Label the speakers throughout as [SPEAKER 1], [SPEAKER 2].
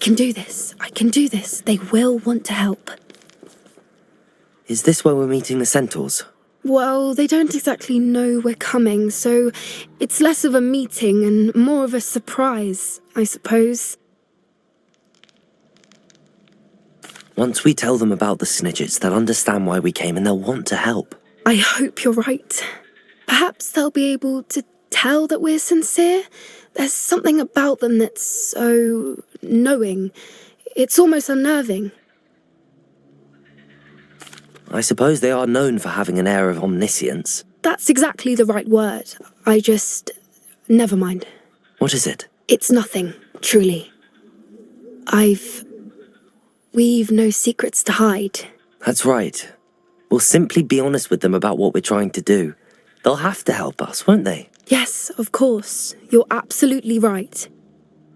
[SPEAKER 1] can do this. I can do this. They will want to help.
[SPEAKER 2] Is this where we're meeting the centaurs?
[SPEAKER 1] Well, they don't exactly know we're coming, so it's less of a meeting and more of a surprise, I suppose.
[SPEAKER 2] Once we tell them about the Snidgets, they'll understand why we came and they'll want to help.
[SPEAKER 1] I hope you're right. Perhaps they'll be able to tell that we're sincere. There's something about them that's so knowing. It's almost unnerving.
[SPEAKER 2] I suppose they are known for having an air of omniscience.
[SPEAKER 1] That's exactly the right word. Never mind.
[SPEAKER 2] What is it?
[SPEAKER 1] It's nothing, truly. We've no secrets to hide.
[SPEAKER 2] That's right. We'll simply be honest with them about what we're trying to do. They'll have to help us, won't they?
[SPEAKER 1] Yes, of course. You're absolutely right.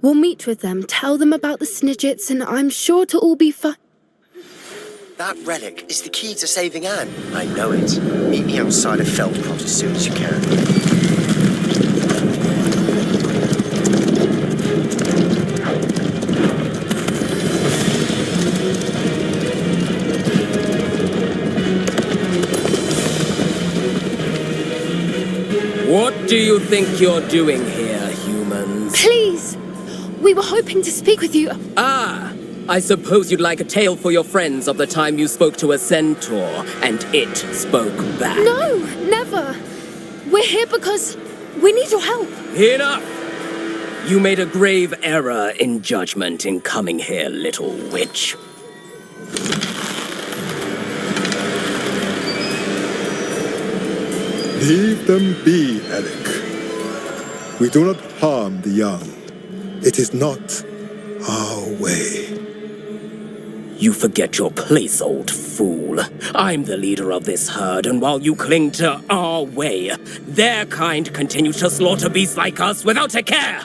[SPEAKER 1] We'll meet with them, tell them about the Snidgets, and I'm sure to all be fine.
[SPEAKER 3] That relic is the key to saving Anne. I know it. Meet me outside of Feldcroft as soon as you can.
[SPEAKER 4] What do you think you're doing here, humans?
[SPEAKER 1] Please! We were hoping to speak with you.
[SPEAKER 4] Ah! I suppose you'd like a tale for your friends of the time you spoke to a centaur, and it spoke back.
[SPEAKER 1] No, never. We're here because we need your help.
[SPEAKER 4] Enough! You made a grave error in judgment in coming here, little witch.
[SPEAKER 5] Leave them be, Alec. We do not harm the young. It is not our way.
[SPEAKER 4] You forget your place, old fool. I'm the leader of this herd, and while you cling to our way, their kind continue to slaughter beasts like us without a care.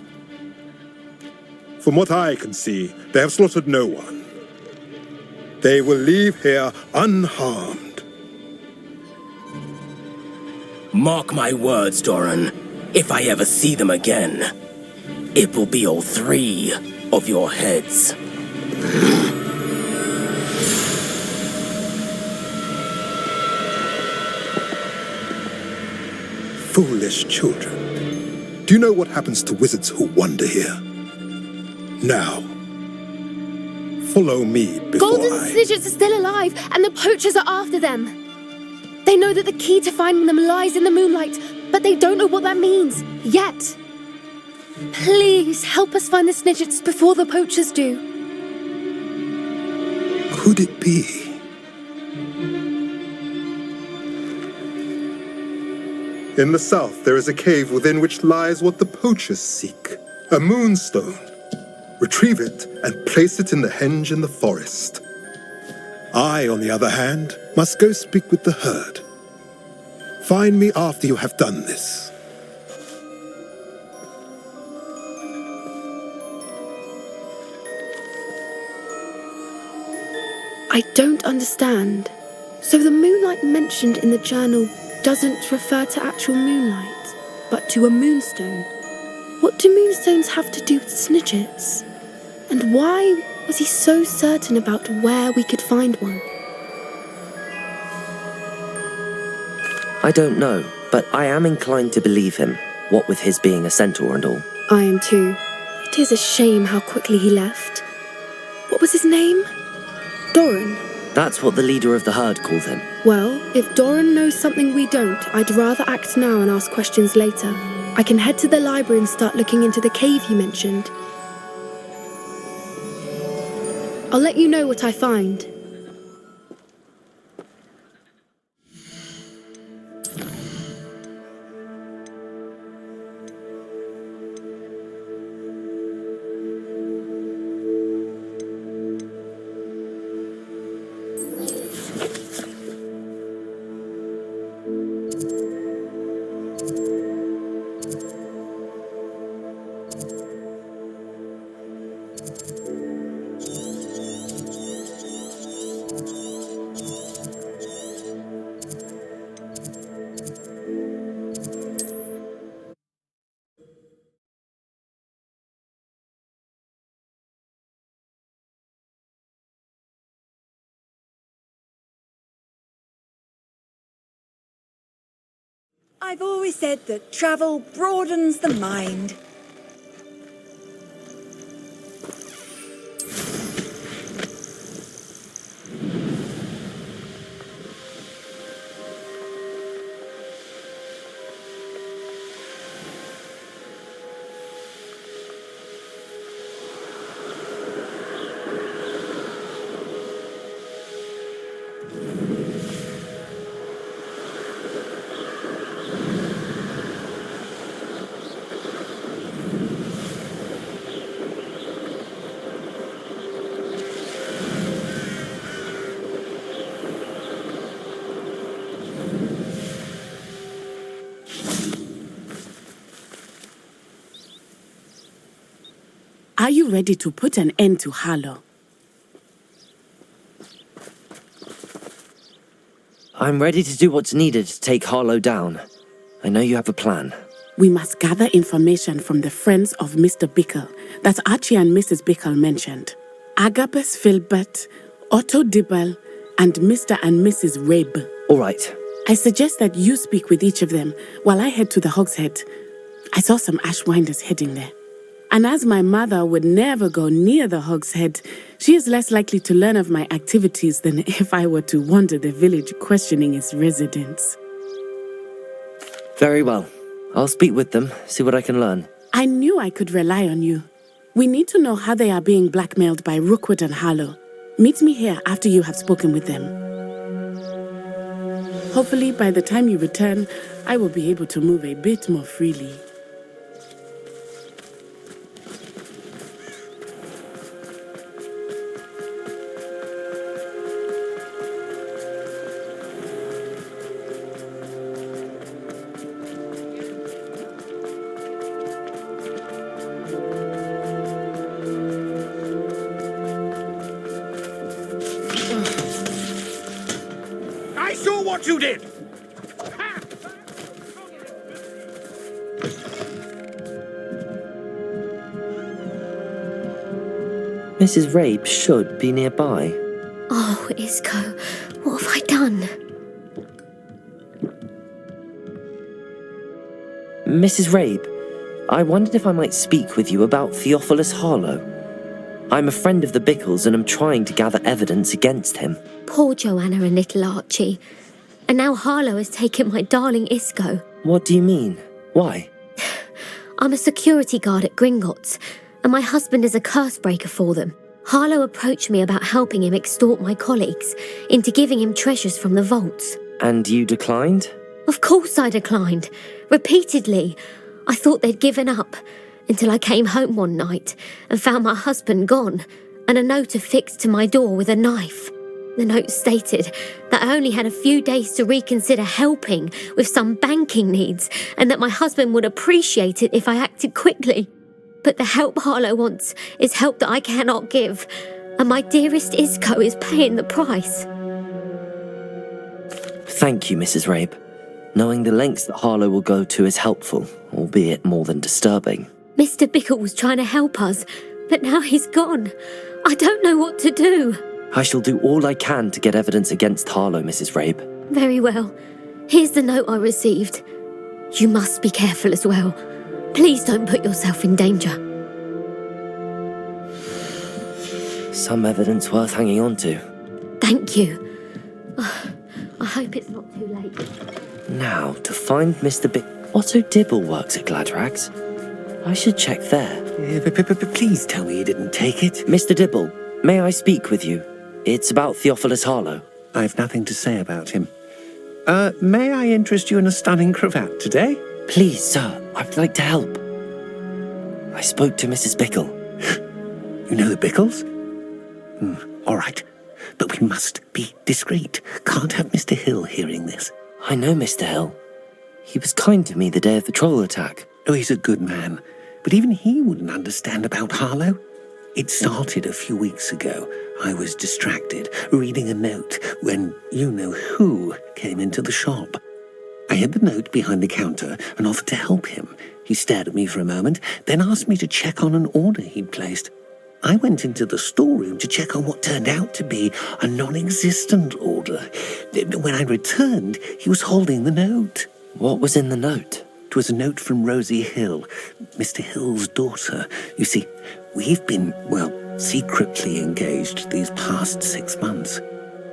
[SPEAKER 5] From what I can see, they have slaughtered no one. They will leave here unharmed.
[SPEAKER 4] Mark my words, Doran. If I ever see them again, it will be all three of your heads.
[SPEAKER 5] Foolish children. Do you know what happens to wizards who wander here? Now, follow me before
[SPEAKER 1] Golden Snidgets are still alive, and the poachers are after them. They know that the key to finding them lies in the moonlight, but they don't know what that means, yet. Please, help us find the Snidgets before the poachers do.
[SPEAKER 5] Could it be? In the south, there is a cave within which lies what the poachers seek. A moonstone. Retrieve it and place it in the henge in the forest. I, on the other hand, must go speak with the herd. Find me after you have done this.
[SPEAKER 1] I don't understand. So the moonlight mentioned in the journal doesn't refer to actual moonlight, but to a moonstone. What do moonstones have to do with Snidgets? And why was he so certain about where we could find one?
[SPEAKER 2] I don't know, but I am inclined to believe him, what with his being a centaur and all.
[SPEAKER 1] I am too. It is a shame how quickly he left. What was his name? Doran.
[SPEAKER 2] That's what the leader of the herd called him.
[SPEAKER 1] Well, if Doran knows something we don't, I'd rather act now and ask questions later. I can head to the library and start looking into the cave you mentioned. I'll let you know what I find.
[SPEAKER 6] I've always said that travel broadens the mind.
[SPEAKER 7] Are you ready to put an end to Harlow?
[SPEAKER 2] I'm ready to do what's needed to take Harlow down. I know you have a plan.
[SPEAKER 7] We must gather information from the friends of Mr. Bickle that Archie and Mrs. Bickle mentioned. Agabus Filbert, Otto Dibble, and Mr. and Mrs. Rabe.
[SPEAKER 2] All right.
[SPEAKER 7] I suggest that you speak with each of them while I head to the Hogshead. I saw some Ashwinders heading there. And as my mother would never go near the Hogshead, she is less likely to learn of my activities than if I were to wander the village questioning its residents.
[SPEAKER 2] Very well. I'll speak with them, see what I can learn.
[SPEAKER 7] I knew I could rely on you. We need to know how they are being blackmailed by Rookwood and Harlow. Meet me here after you have spoken with them. Hopefully, by the time you return, I will be able to move a bit more freely.
[SPEAKER 4] I saw what you did!
[SPEAKER 2] Mrs. Rabe should be nearby.
[SPEAKER 8] Oh, Isco, what have I done?
[SPEAKER 2] Mrs. Rabe, I wondered if I might speak with you about Theophilus Harlow. I'm a friend of the Bickles and I'm trying to gather evidence against him.
[SPEAKER 8] Poor Joanna and little Archie. And now Harlow has taken my darling Isco.
[SPEAKER 2] What do you mean? Why?
[SPEAKER 8] I'm a security guard at Gringotts, and my husband is a curse breaker for them. Harlow approached me about helping him extort my colleagues into giving him treasures from the vaults.
[SPEAKER 2] And you declined?
[SPEAKER 8] Of course I declined. Repeatedly. I thought they'd given up, until I came home one night and found my husband gone, and a note affixed to my door with a knife. The note stated that I only had a few days to reconsider helping with some banking needs, and that my husband would appreciate it if I acted quickly. But the help Harlow wants is help that I cannot give, and my dearest Isco is paying the price.
[SPEAKER 2] Thank you, Mrs. Rabe. Knowing the lengths that Harlow will go to is helpful, albeit more than disturbing.
[SPEAKER 8] Mr. Bickle was trying to help us, but now he's gone. I don't know what to do.
[SPEAKER 2] I shall do all I can to get evidence against Harlow, Mrs. Rabe.
[SPEAKER 8] Very well. Here's the note I received. You must be careful as well. Please don't put yourself in danger.
[SPEAKER 2] Some evidence worth hanging on to.
[SPEAKER 8] Thank you. I hope it's not too late.
[SPEAKER 2] Now, to find Mr. Otto Dibble works at Gladrags. I should check there.
[SPEAKER 9] Please tell me you didn't take it.
[SPEAKER 2] Mr. Dibble, may I speak with you? It's about Theophilus Harlow.
[SPEAKER 9] I've nothing to say about him. May I interest you in a stunning cravat today?
[SPEAKER 2] Please, sir, I'd like to help. I spoke to Mrs. Bickle.
[SPEAKER 9] You know the Bickles? All right. But we must be discreet. Can't have Mr. Hill hearing this.
[SPEAKER 2] I know Mr. Hill. He was kind to me the day of the troll attack.
[SPEAKER 9] Oh, he's a good man. But even he wouldn't understand about Harlow. It started a few weeks ago. I was distracted, reading a note, when you-know-who came into the shop. I hid the note behind the counter and offered to help him. He stared at me for a moment, then asked me to check on an order he'd placed. I went into the storeroom to check on what turned out to be a non-existent order. When I returned, he was holding the note.
[SPEAKER 2] What was in the note?
[SPEAKER 9] It was a note from Rosie Hill, Mr. Hill's daughter. You see, we've been, secretly engaged these past 6 months.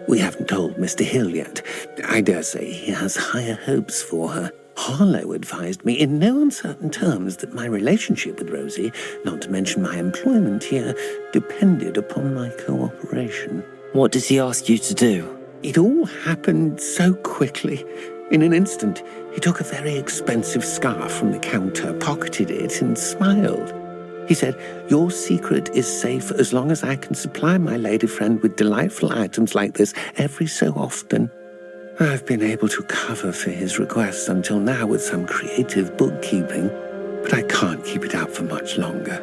[SPEAKER 9] We haven't told Mr. Hill yet. I dare say he has higher hopes for her. Harlow advised me in no uncertain terms that my relationship with Rosie, not to mention my employment here, depended upon my cooperation.
[SPEAKER 2] What does he ask you to do?
[SPEAKER 9] It all happened so quickly. In an instant, he took a very expensive scarf from the counter, pocketed it, and smiled. He said, "Your secret is safe as long as I can supply my lady friend with delightful items like this every so often." I've been able to cover for his requests until now with some creative bookkeeping, but I can't keep it up for much longer.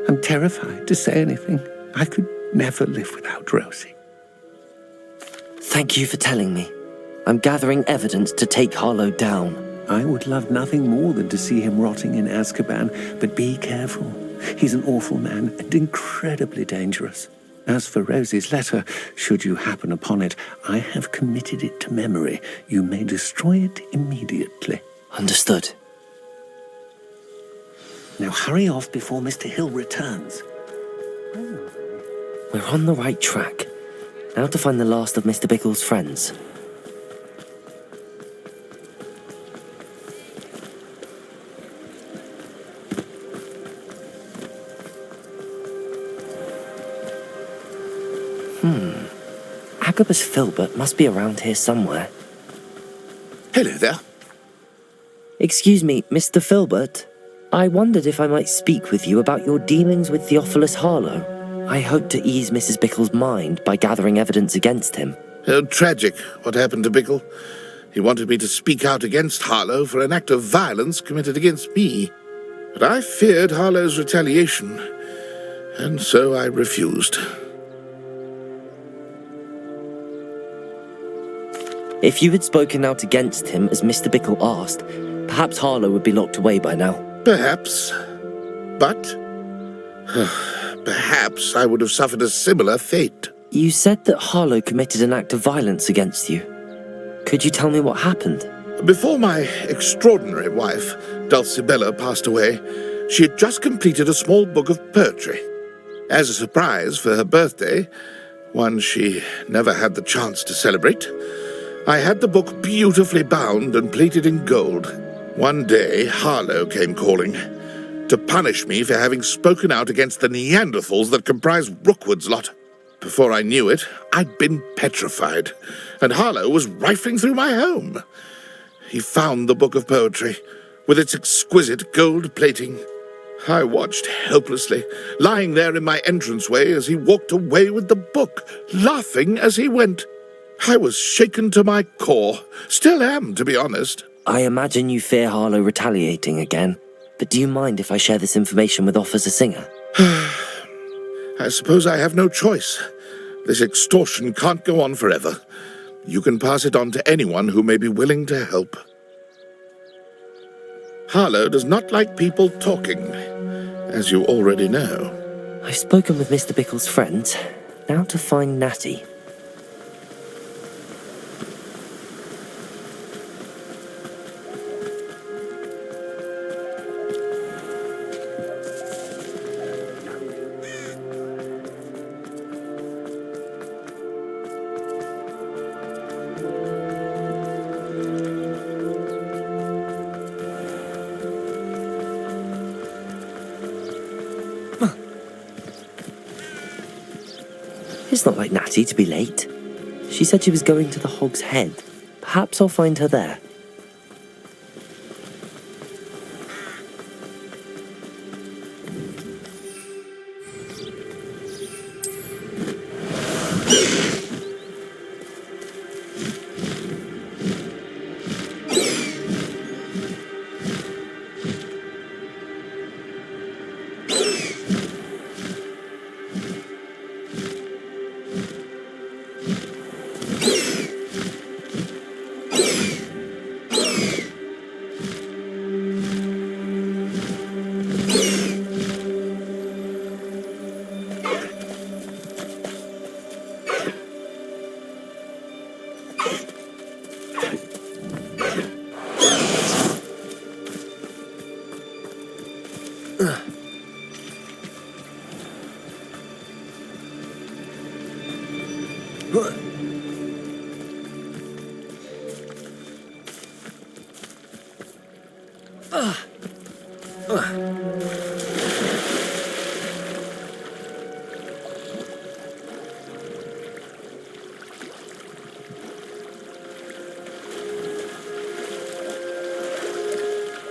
[SPEAKER 9] I'm terrified to say anything. I could never live without Rosie.
[SPEAKER 2] Thank you for telling me. I'm gathering evidence to take Harlow down.
[SPEAKER 9] I would love nothing more than to see him rotting in Azkaban, but be careful. He's an awful man and incredibly dangerous. As for Rosie's letter, should you happen upon it, I have committed it to memory. You may destroy it immediately.
[SPEAKER 2] Understood.
[SPEAKER 9] Now hurry off before Mr. Hill returns.
[SPEAKER 2] We're on the right track. Now to find the last of Mr. Bickle's friends. Agabus Filbert must be around here somewhere.
[SPEAKER 10] Hello there.
[SPEAKER 2] Excuse me, Mr. Filbert. I wondered if I might speak with you about your dealings with Theophilus Harlow. I hope to ease Mrs. Bickle's mind by gathering evidence against him.
[SPEAKER 10] Oh, tragic what happened to Bickle. He wanted me to speak out against Harlow for an act of violence committed against me. But I feared Harlow's retaliation, and so I refused.
[SPEAKER 2] If you had spoken out against him as Mr. Bickle asked, perhaps Harlow would be locked away by now.
[SPEAKER 10] Perhaps. But perhaps I would have suffered a similar fate.
[SPEAKER 2] You said that Harlow committed an act of violence against you. Could you tell me what happened?
[SPEAKER 10] Before my extraordinary wife, Dulcibella, passed away, she had just completed a small book of poetry. As a surprise for her birthday, one she never had the chance to celebrate, I had the book beautifully bound and plated in gold. One day, Harlow came calling to punish me for having spoken out against the Neanderthals that comprise Rookwood's lot. Before I knew it, I'd been petrified, and Harlow was rifling through my home. He found the book of poetry, with its exquisite gold plating. I watched helplessly, lying there in my entranceway as he walked away with the book, laughing as he went. I was shaken to my core. Still am, to be honest.
[SPEAKER 2] I imagine you fear Harlow retaliating again, but do you mind if I share this information with Officer Singer?
[SPEAKER 10] I suppose I have no choice. This extortion can't go on forever. You can pass it on to anyone who may be willing to help. Harlow does not like people talking, as you already know.
[SPEAKER 2] I've spoken with Mr. Bickle's friends. Now to find Natty. It's not like Natty to be late. She said she was going to the Hog's Head. Perhaps I'll find her there.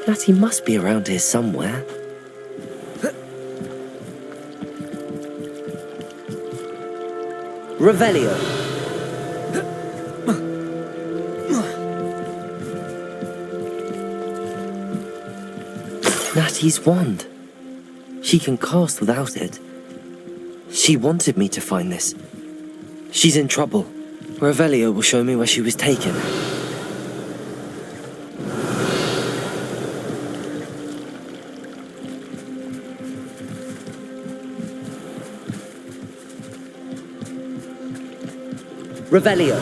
[SPEAKER 2] Natty must be around here somewhere. Revelio. Natty's wand. She can cast without it. She wanted me to find this. She's in trouble. Revelio will show me where she was taken. Revelio.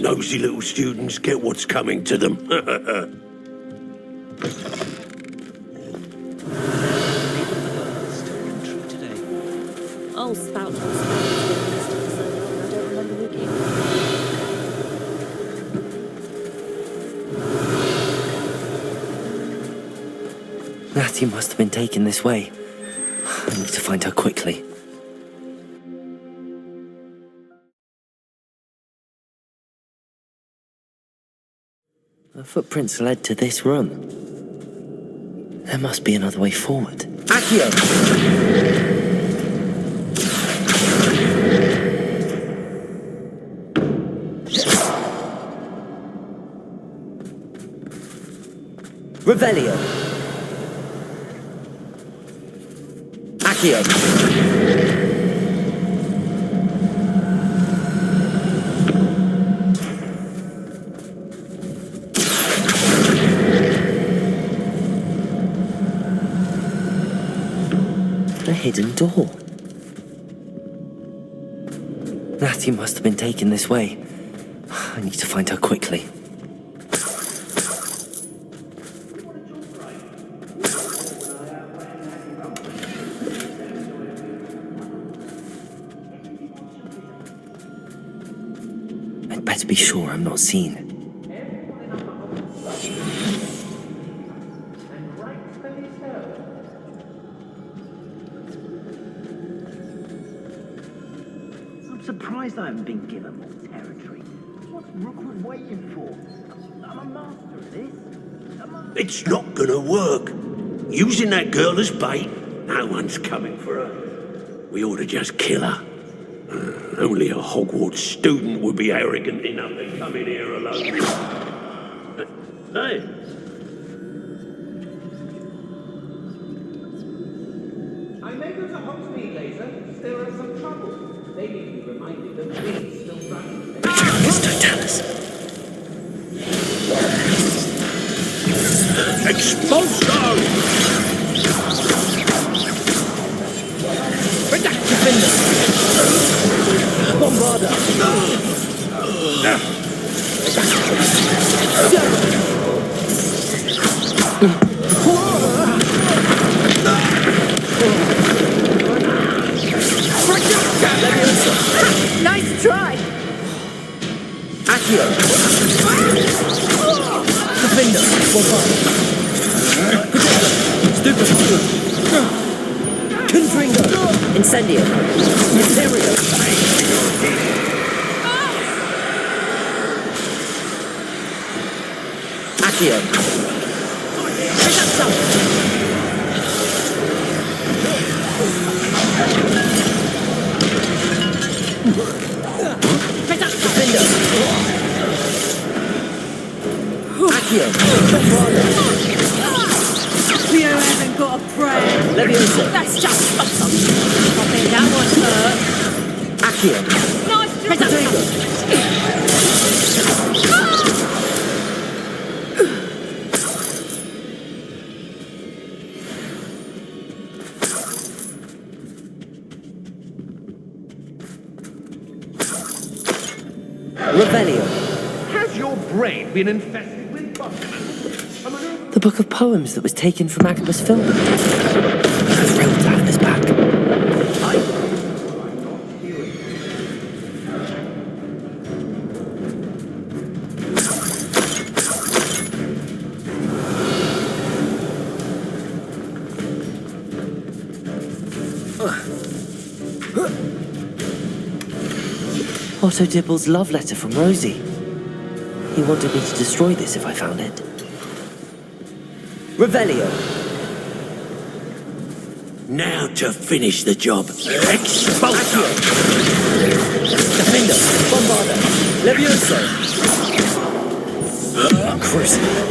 [SPEAKER 11] Nosy little students get what's coming to them.
[SPEAKER 12] Oh, spout. I don't remember who came.
[SPEAKER 2] Natty must have been taken this way. I need to find her quickly. The footprints led to this room. There must be another way forward. Accio! Revelio. Accio. A hidden door. Natty must have been taken this way. I need to find her quickly. I'd better be sure I'm not seen.
[SPEAKER 9] I'm surprised I haven't been given more territory. What's Rookwood waiting for? I'm a master of this.
[SPEAKER 11] It's not gonna work. Using that girl as bait, no one's coming for her. We ought to just kill her. Only a Hogwarts student would be arrogant enough to come in here alone. Hey.
[SPEAKER 13] I may go to Hogsmeade later. There are some trouble. They need to be reminded that we're still running.
[SPEAKER 2] Mr. Dallas.
[SPEAKER 11] Expulso!
[SPEAKER 2] Redacted Finder! Bombarda!
[SPEAKER 6] Nice try!
[SPEAKER 2] Accio! Defender! Bombarda! Stupid! Confringo! Incendio! Mysterio! Accio! Defender! Accio! Bombarda!
[SPEAKER 6] Leo hasn't got a prayer.
[SPEAKER 2] Leviosa!
[SPEAKER 6] That's just awesome. I think that one hurt.
[SPEAKER 2] Accio!
[SPEAKER 6] Nice
[SPEAKER 2] Potato! Revelio.
[SPEAKER 9] Has your brain been infested with bugs?
[SPEAKER 2] The book of poems that was taken from Agabus Filbert. I'm thrilled to have this back. Otto Dibble's love letter from Rosie. He wanted me to destroy this if I found it. Revelio.
[SPEAKER 11] Now to finish the job. Expulso!
[SPEAKER 2] Defender. Bombarda. Levioso. Crucible.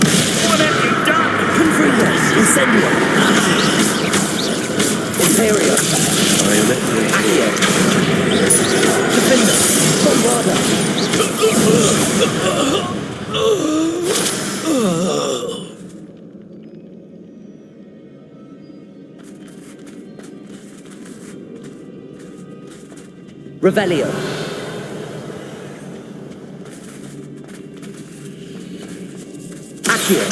[SPEAKER 11] What have you done?
[SPEAKER 2] Confringo. Incendio. Imperio. Accio. Defender. Bombarda. Revelio. Accio.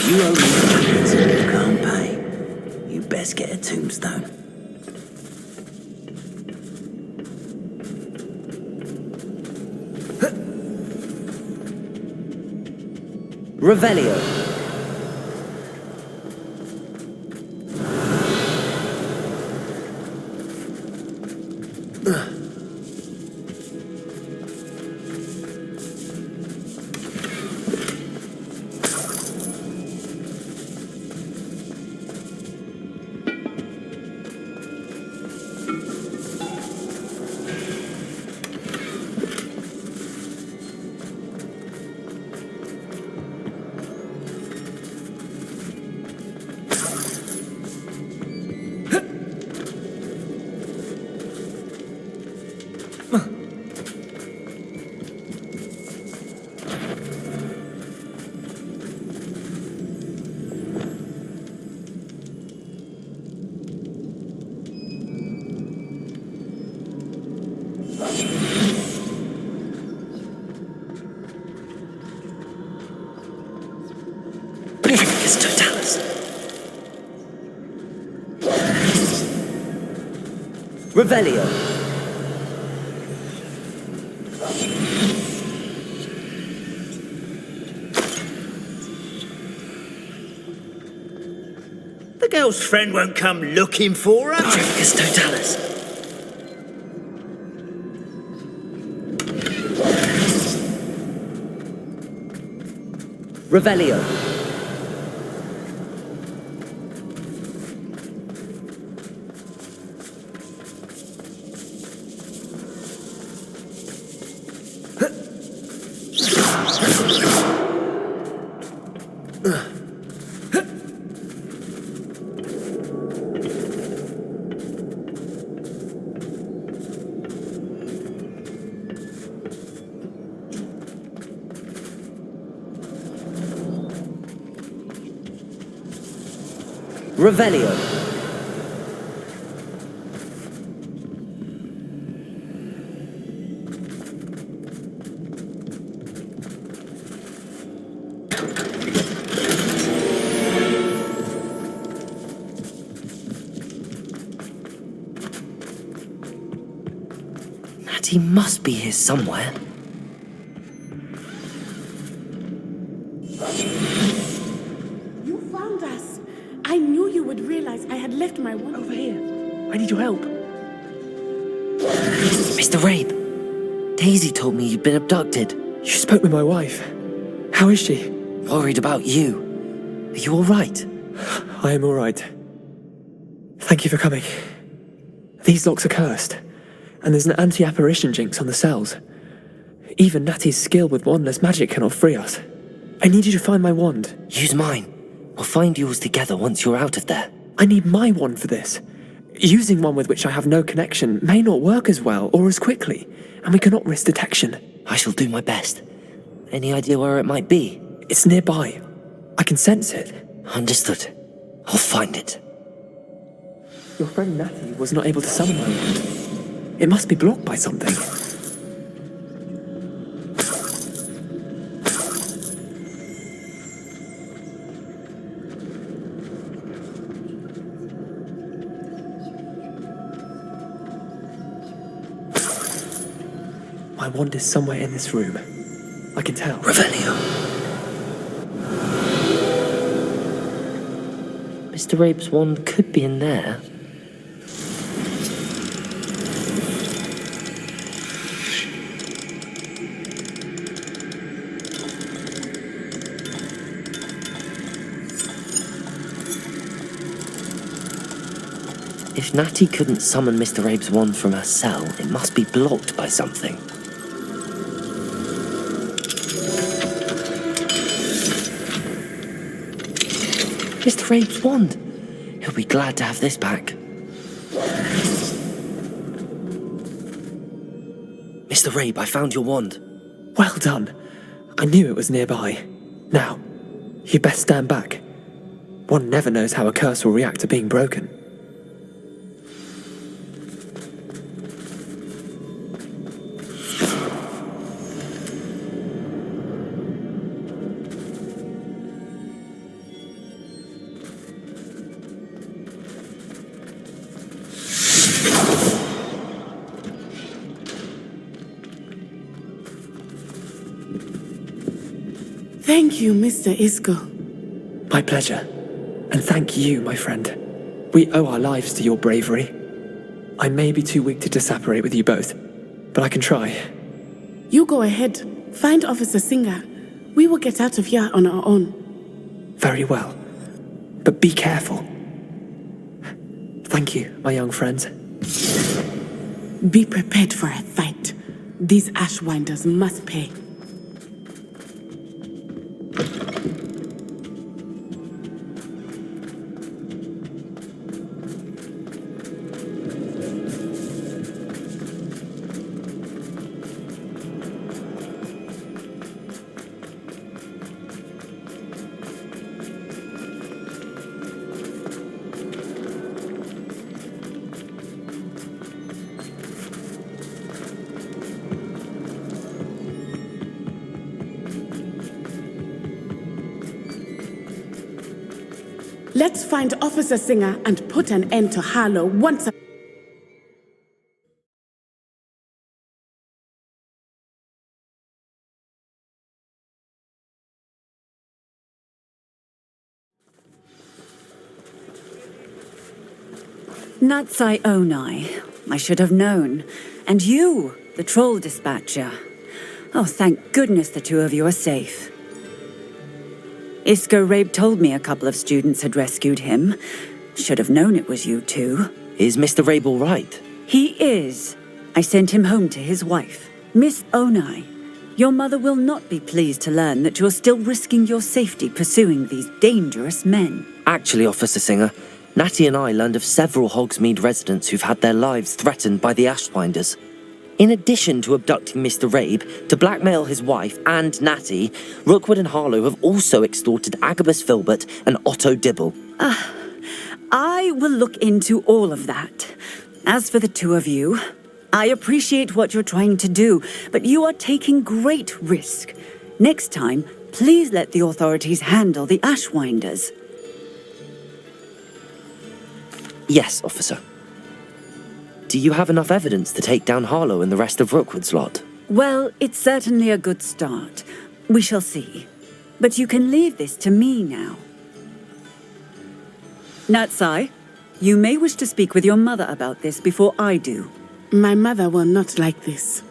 [SPEAKER 9] You owe me payments and you can't pay. You best get a tombstone.
[SPEAKER 2] Revelio. Revelio.
[SPEAKER 11] The girl's friend won't come looking for her.
[SPEAKER 2] Patricus Totalis. Revelio. Revelio. Natty must be here somewhere.
[SPEAKER 7] You found us. I knew you would realize I had left my wand over here.
[SPEAKER 14] I need your help.
[SPEAKER 2] Mr. Rabe, Daisy told me you'd been abducted.
[SPEAKER 14] You spoke with my wife. How is she?
[SPEAKER 2] Worried about you. Are you all right?
[SPEAKER 14] I am all right. Thank you for coming. These locks are cursed, and there's an anti-apparition jinx on the cells. Even Natty's skill with wandless magic cannot free us. I need you to find my wand.
[SPEAKER 2] Use mine. We'll find yours together once you're out of there.
[SPEAKER 14] I need my wand for this. Using one with which I have no connection may not work as well or as quickly, and we cannot risk detection.
[SPEAKER 2] I shall do my best. Any idea where it might be?
[SPEAKER 14] It's nearby. I can sense it.
[SPEAKER 2] Understood. I'll find it.
[SPEAKER 14] Your friend Natty was not able to summon my wand. It must be blocked by something. My wand is somewhere in this room. I can tell.
[SPEAKER 2] Revelio. Mr. Rabe's wand could be in there. If Natty couldn't summon Mr. Rabe's wand from her cell, it must be blocked by something. Mr. Rabe's wand! He'll be glad to have this back. Mr. Rabe, I found your wand.
[SPEAKER 14] Well done. I knew it was nearby. Now, you best stand back. One never knows how a curse will react to being broken.
[SPEAKER 7] Thank you, Mr. Isco.
[SPEAKER 14] My pleasure. And thank you, my friend. We owe our lives to your bravery. I may be too weak to disapparate with you both, but I can try.
[SPEAKER 7] You go ahead. Find Officer Singer. We will get out of here on our own.
[SPEAKER 14] Very well. But be careful. Thank you, my young friends.
[SPEAKER 7] Be prepared for a fight. These Ashwinders must pay. Let's find Officer Singer and put an end to Harlow once and
[SPEAKER 15] Natsai Onai. I should have known. And you, the troll dispatcher. Oh, thank goodness the two of you are safe. Isco Rabe told me a couple of students had rescued him. Should have known it was you two.
[SPEAKER 2] Is Mr. Rabe all right?
[SPEAKER 15] He is. I sent him home to his wife. Miss Onai, your mother will not be pleased to learn that you're still risking your safety pursuing these dangerous men.
[SPEAKER 2] Actually, Officer Singer, Natty and I learned of several Hogsmeade residents who've had their lives threatened by the Ashwinders. In addition to abducting Mr. Rabe to blackmail his wife and Natty, Rookwood and Harlow have also extorted Agabus Filbert and Otto Dibble.
[SPEAKER 15] I will look into all of that. As for the two of you, I appreciate what you're trying to do, but you are taking great risk. Next time, please let the authorities handle the Ashwinders.
[SPEAKER 2] Yes, officer. Do you have enough evidence to take down Harlow and the rest of Rookwood's lot?
[SPEAKER 15] Well, it's certainly a good start. We shall see. But you can leave this to me now. Natsai, you may wish to speak with your mother about this before I do.
[SPEAKER 7] My mother will not like this.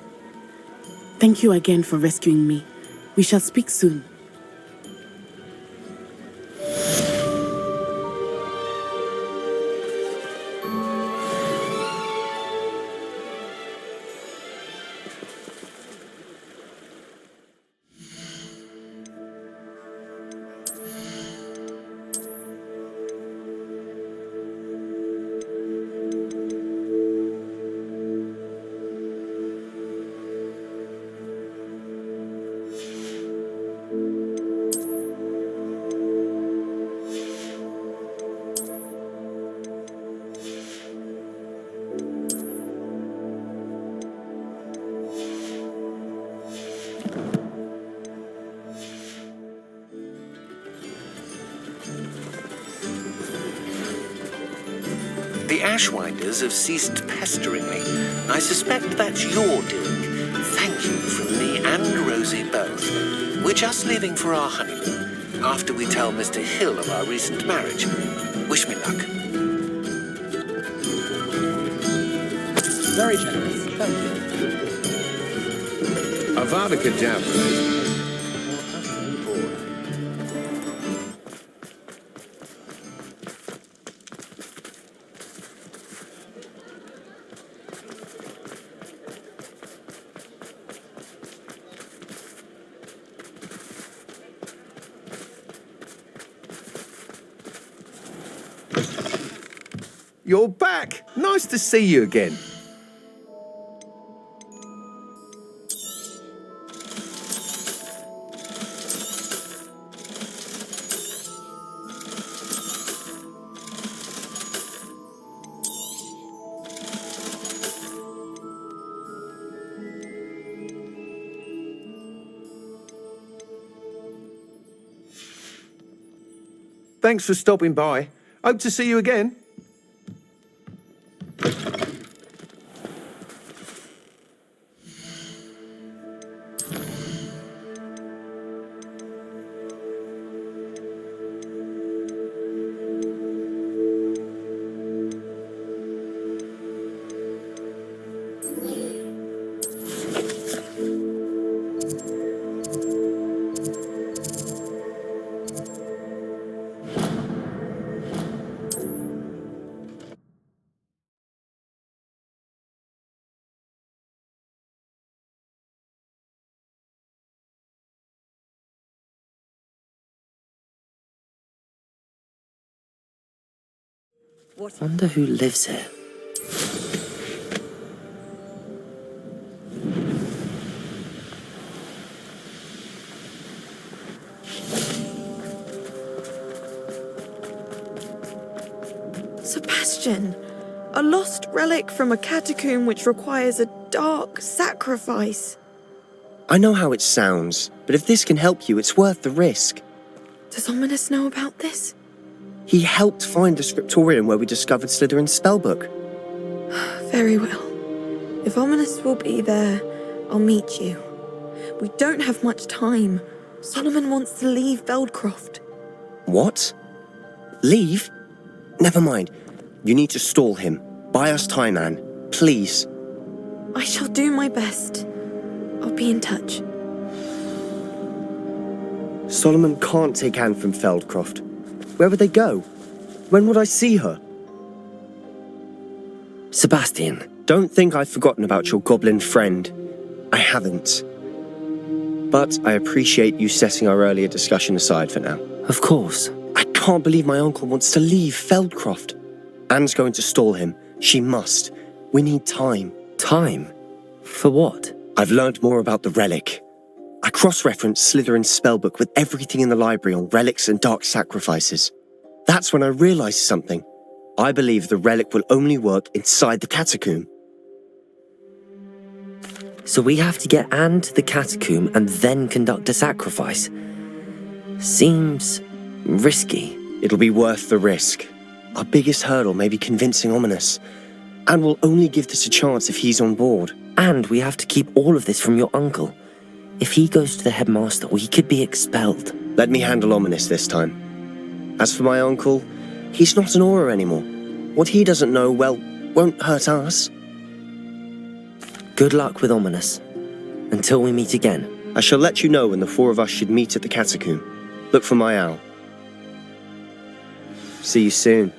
[SPEAKER 7] Thank you again for rescuing me. We shall speak soon.
[SPEAKER 9] The Ashwinders have ceased pestering me. I suspect that's your doing. Thank you from me and Rosie both. We're just leaving for our honeymoon.
[SPEAKER 3] After we tell Mr. Hill of our recent marriage. Wish me luck.
[SPEAKER 12] Very generous. Thank you.
[SPEAKER 10] Avada Kedavra.
[SPEAKER 9] You're back! Nice to see you again. Thanks for stopping by. Hope to see you again.
[SPEAKER 2] Wonder who lives here.
[SPEAKER 16] Sebastian, a lost relic from a catacomb which requires a dark sacrifice.
[SPEAKER 3] I know how it sounds, but if this can help you, it's worth the risk.
[SPEAKER 16] Does Ominous know about this?
[SPEAKER 3] He helped find the scriptorium where we discovered Slytherin's spellbook.
[SPEAKER 16] Very well. If Ominous will be there, I'll meet you. We don't have much time. Solomon wants to leave Veldcroft.
[SPEAKER 3] What? Leave? Never mind. You need to stall him. Buy us time, Anne. Please.
[SPEAKER 16] I shall do my best. I'll be in touch.
[SPEAKER 3] Solomon can't take Anne from Feldcroft. Where would they go? When would I see her?
[SPEAKER 2] Sebastian.
[SPEAKER 3] Don't think I've forgotten about your goblin friend. I haven't. But I appreciate you setting our earlier discussion aside for now.
[SPEAKER 2] Of course.
[SPEAKER 3] I can't believe my uncle wants to leave Feldcroft. Anne's going to stall him. She must. We need time.
[SPEAKER 2] Time? For what?
[SPEAKER 3] I've learned more about the relic. I cross-referenced Slytherin's spellbook with everything in the library on relics and dark sacrifices. That's when I realized something. I believe the relic will only work inside the catacomb.
[SPEAKER 2] So we have to get Anne to the catacomb and then conduct a sacrifice. Seems risky.
[SPEAKER 3] It'll be worth the risk. Our biggest hurdle may be convincing Ominous. And we'll only give this a chance if he's on board.
[SPEAKER 2] And we have to keep all of this from your uncle. If he goes to the headmaster, we could be expelled.
[SPEAKER 3] Let me handle Ominous this time. As for my uncle, he's not an Auror anymore. What he doesn't know, well, won't hurt us.
[SPEAKER 2] Good luck with Ominous. Until we meet again.
[SPEAKER 3] I shall let you know when the four of us should meet at the catacomb. Look for my owl. See you soon.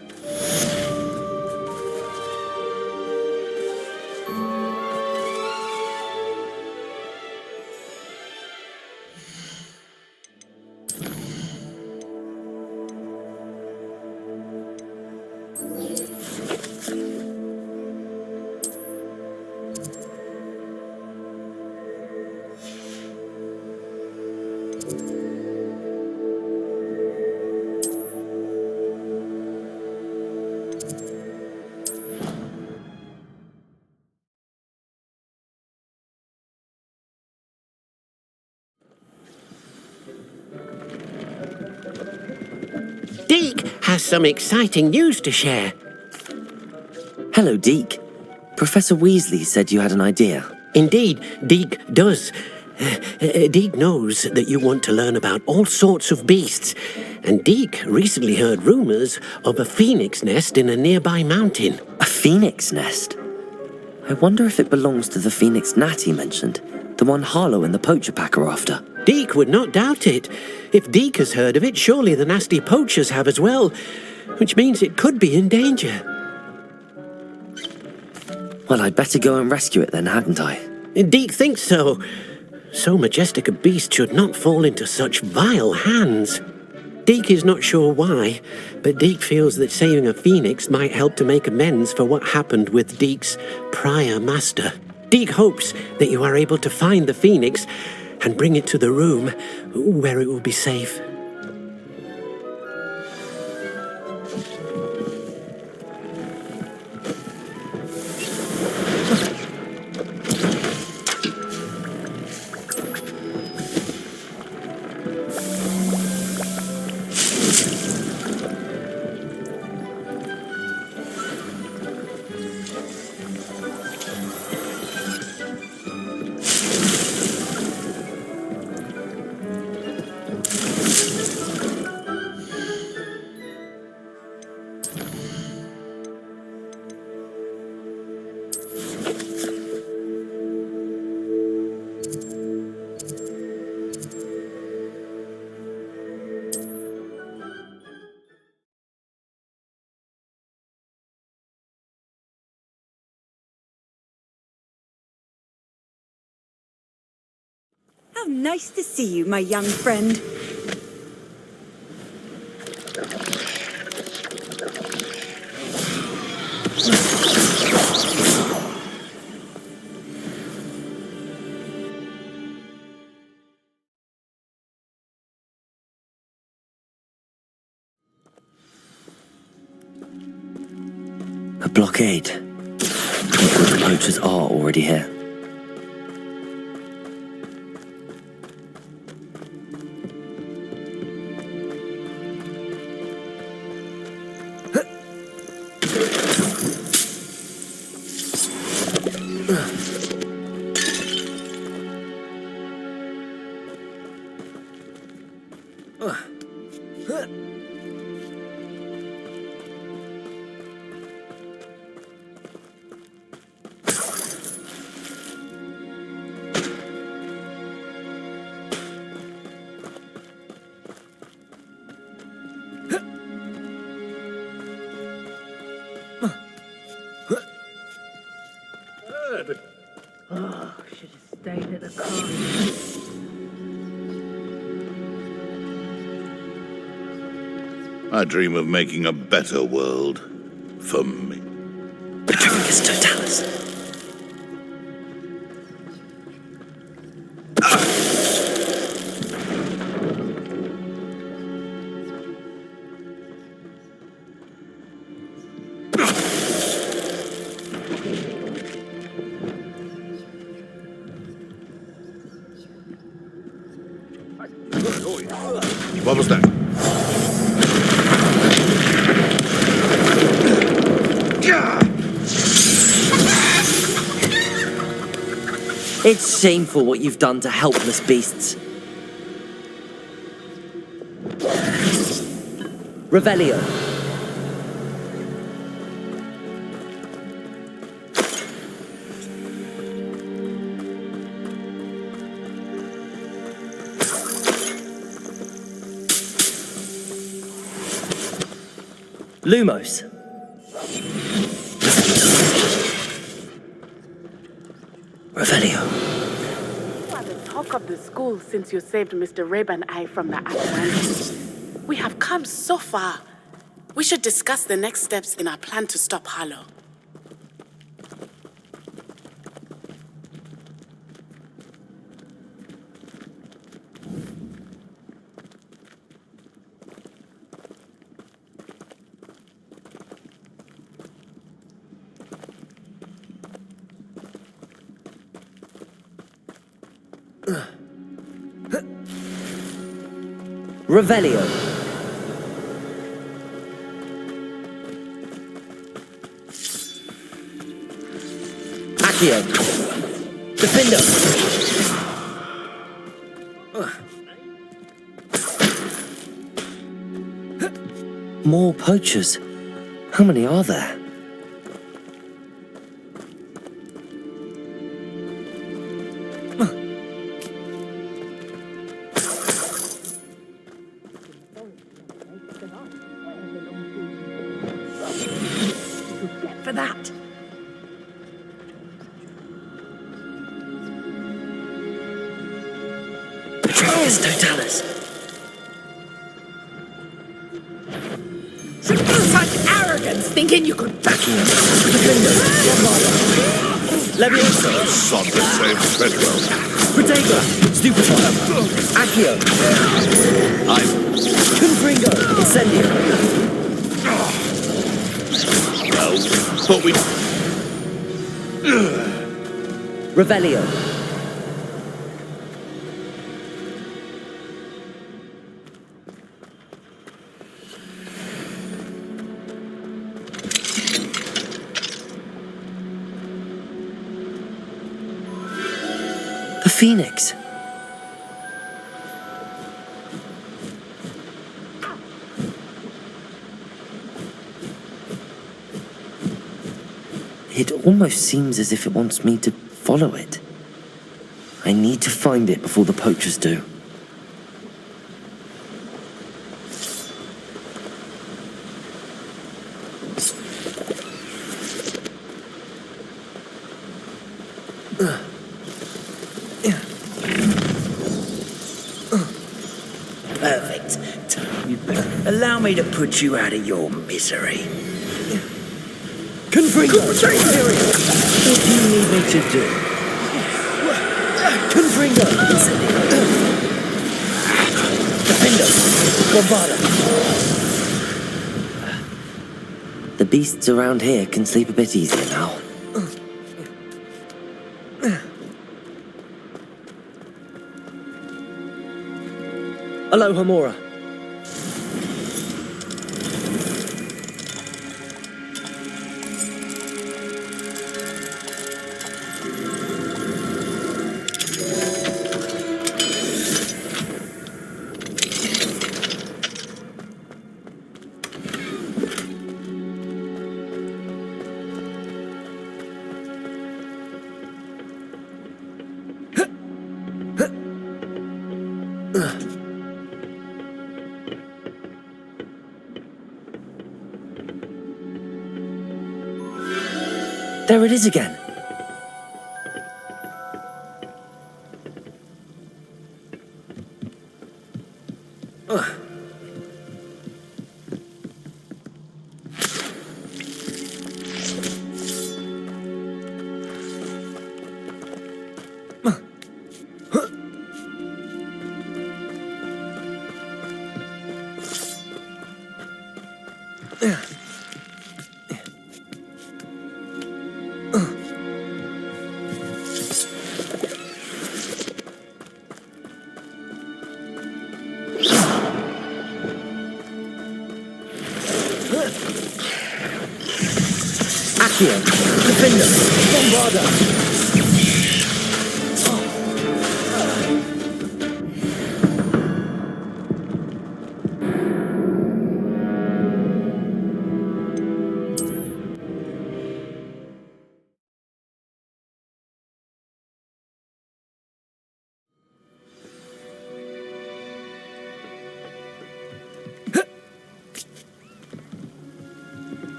[SPEAKER 11] Deke has some exciting news to share.
[SPEAKER 2] Hello, Deke. Professor Weasley said you had an idea.
[SPEAKER 11] Indeed, Deke does. Deke knows that you want to learn about all sorts of beasts, and Deke recently heard rumors of a phoenix nest in a nearby mountain.
[SPEAKER 2] A phoenix nest? I wonder if it belongs to the phoenix Nat he mentioned, the one Harlow and the poacher pack are after.
[SPEAKER 11] Deke would not doubt it. If Deke has heard of it, surely the nasty poachers have as well, which means it could be in danger.
[SPEAKER 2] Well, I'd better go and rescue it then, hadn't I?
[SPEAKER 11] Deke thinks so. So majestic a beast should not fall into such vile hands. Deke is not sure why, but Deke feels that saving a phoenix might help to make amends for what happened with Deke's prior master. Deke hopes that you are able to find the phoenix and bring it to the room where it will be safe.
[SPEAKER 15] How nice to see you, my young friend.
[SPEAKER 2] A blockade. The poachers are already here.
[SPEAKER 7] Oh, should have stayed at the car.
[SPEAKER 10] I dream of making a better world for me.
[SPEAKER 2] Petrifacus totalis.
[SPEAKER 10] What was that?
[SPEAKER 2] It's shameful what you've done to helpless beasts. Revelio. Lumos. Revelio.
[SPEAKER 7] You are the talk of the school since you saved Mr. Reb and I from the Ashwand. We have come so far. We should discuss the next steps in our plan to stop Harlow.
[SPEAKER 2] Revelio. Accio. Defender. More poachers. How many are there?
[SPEAKER 15] For that.
[SPEAKER 2] Petronius Totalis.
[SPEAKER 4] Such arrogance, thinking you could back me up.
[SPEAKER 2] Levioso.
[SPEAKER 10] Son the same Pedro.
[SPEAKER 2] Protego. Stupefy. Accio.
[SPEAKER 10] I'm
[SPEAKER 2] Confringo. Incendio.
[SPEAKER 10] well, but we
[SPEAKER 2] Revelio. The Phoenix. It almost seems as if it wants me to follow it. I need to find it before the poachers do.
[SPEAKER 11] Perfect. Allow me to put you out of your misery.
[SPEAKER 2] Confringo! What do you need me to do? Confringo! Defendo! Bombarda! The beasts around here can sleep a bit easier now. Aloha Mora. There it is again. Accio, Defender, Bombarda.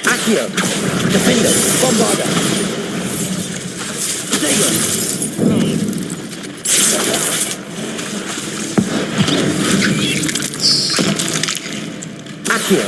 [SPEAKER 2] Accio, Defender, Bombarda. Protego. Accio.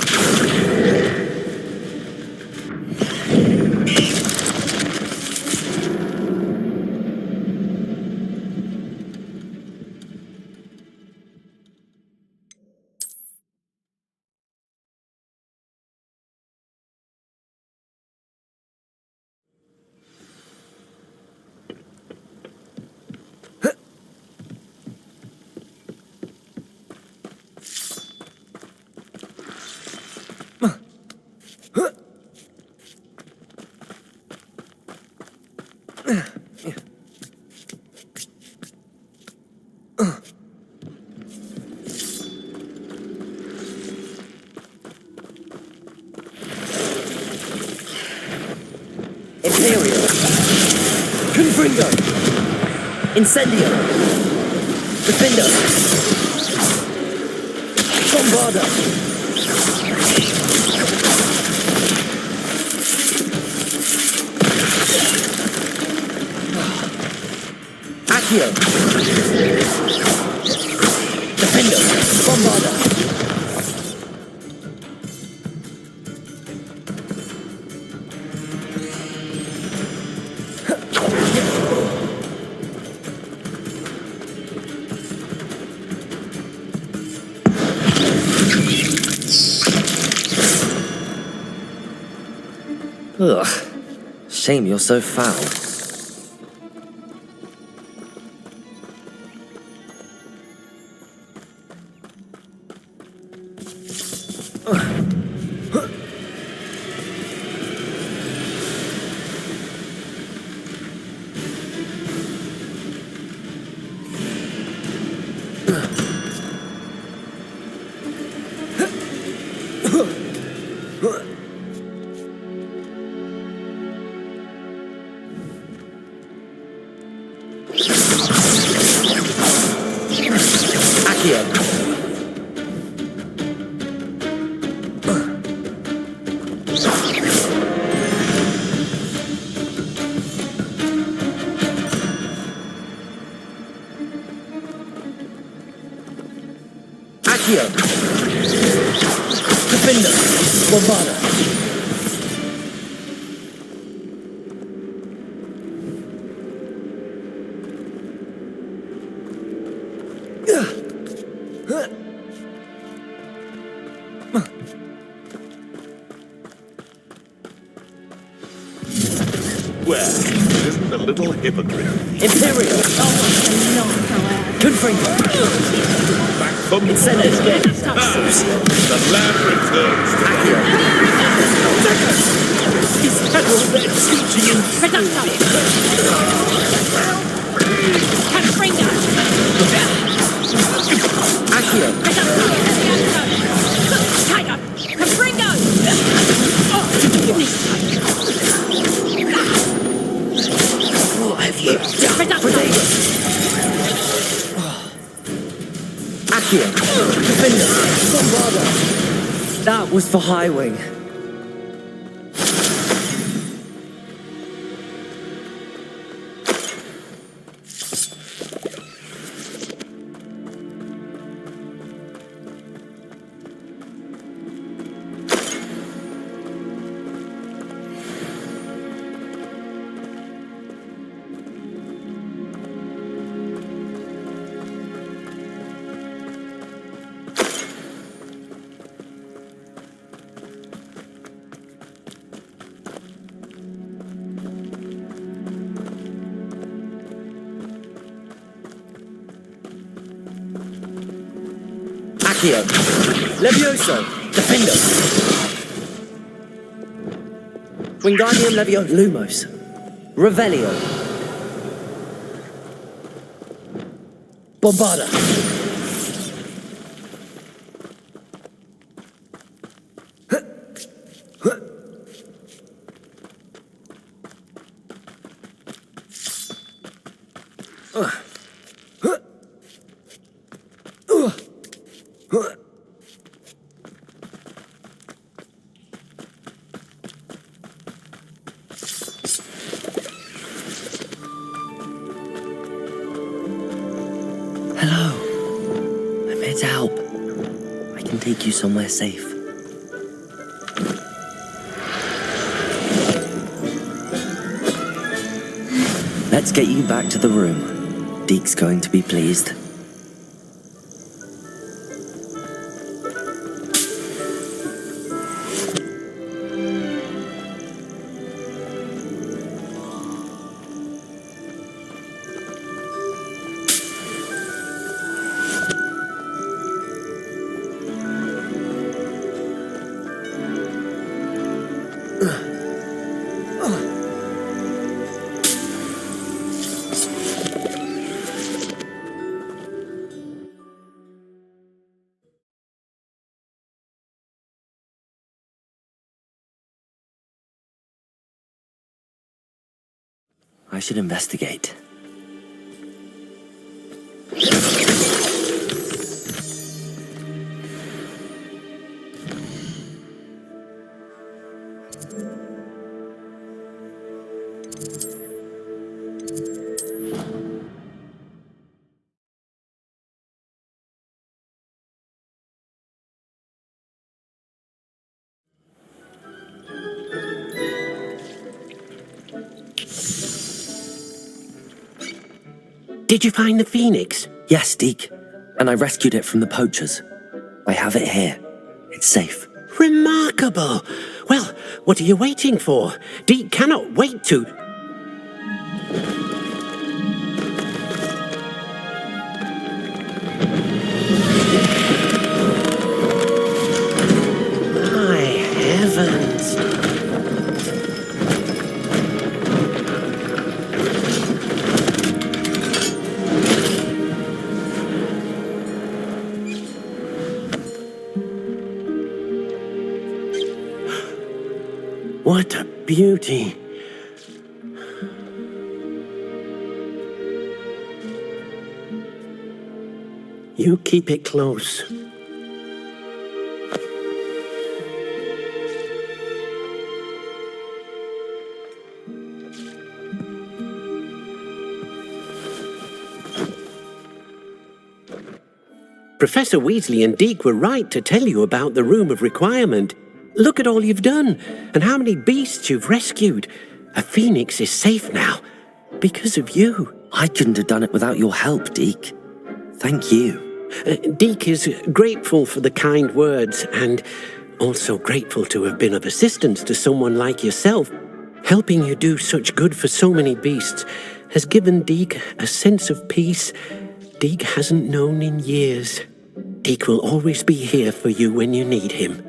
[SPEAKER 2] Confringo! Incendio! Defender! Bombarda! Accio! Defender! Bombarda! Ugh. Shame you're so foul. Accio! Defender! Bombarda!
[SPEAKER 11] Well, isn't a little hypocrite.
[SPEAKER 2] Imperial! Confringo!
[SPEAKER 11] Back from
[SPEAKER 2] Incendio!
[SPEAKER 11] the land returns to
[SPEAKER 2] Is that all they're teaching in Accio! What have you done? Accio! Defender! Bombarda! That was for High Wing. Accio! Levioso! Defender! Wingardium Levio Lumos! Revelio! Bombarda! Hello. I'm here to help. I can take you somewhere safe. Let's get you back to the room. Deke's going to be pleased. I should investigate.
[SPEAKER 11] Did you find the phoenix?
[SPEAKER 2] Yes, Deke. And I rescued it from the poachers. I have it here. It's safe.
[SPEAKER 11] Remarkable! Well, what are you waiting for? Deke cannot wait to... My heavens! What a beauty! You keep it close. Professor Weasley and Deke were right to tell you about the Room of Requirement. Look at all you've done, and how many beasts you've rescued. A phoenix is safe now, because of you.
[SPEAKER 2] I couldn't have done it without your help, Deke. Thank you.
[SPEAKER 11] Deke is grateful for the kind words, and also grateful to have been of assistance to someone like yourself. Helping you do such good for so many beasts has given Deke a sense of peace Deke hasn't known in years. Deke will always be here for you when you need him.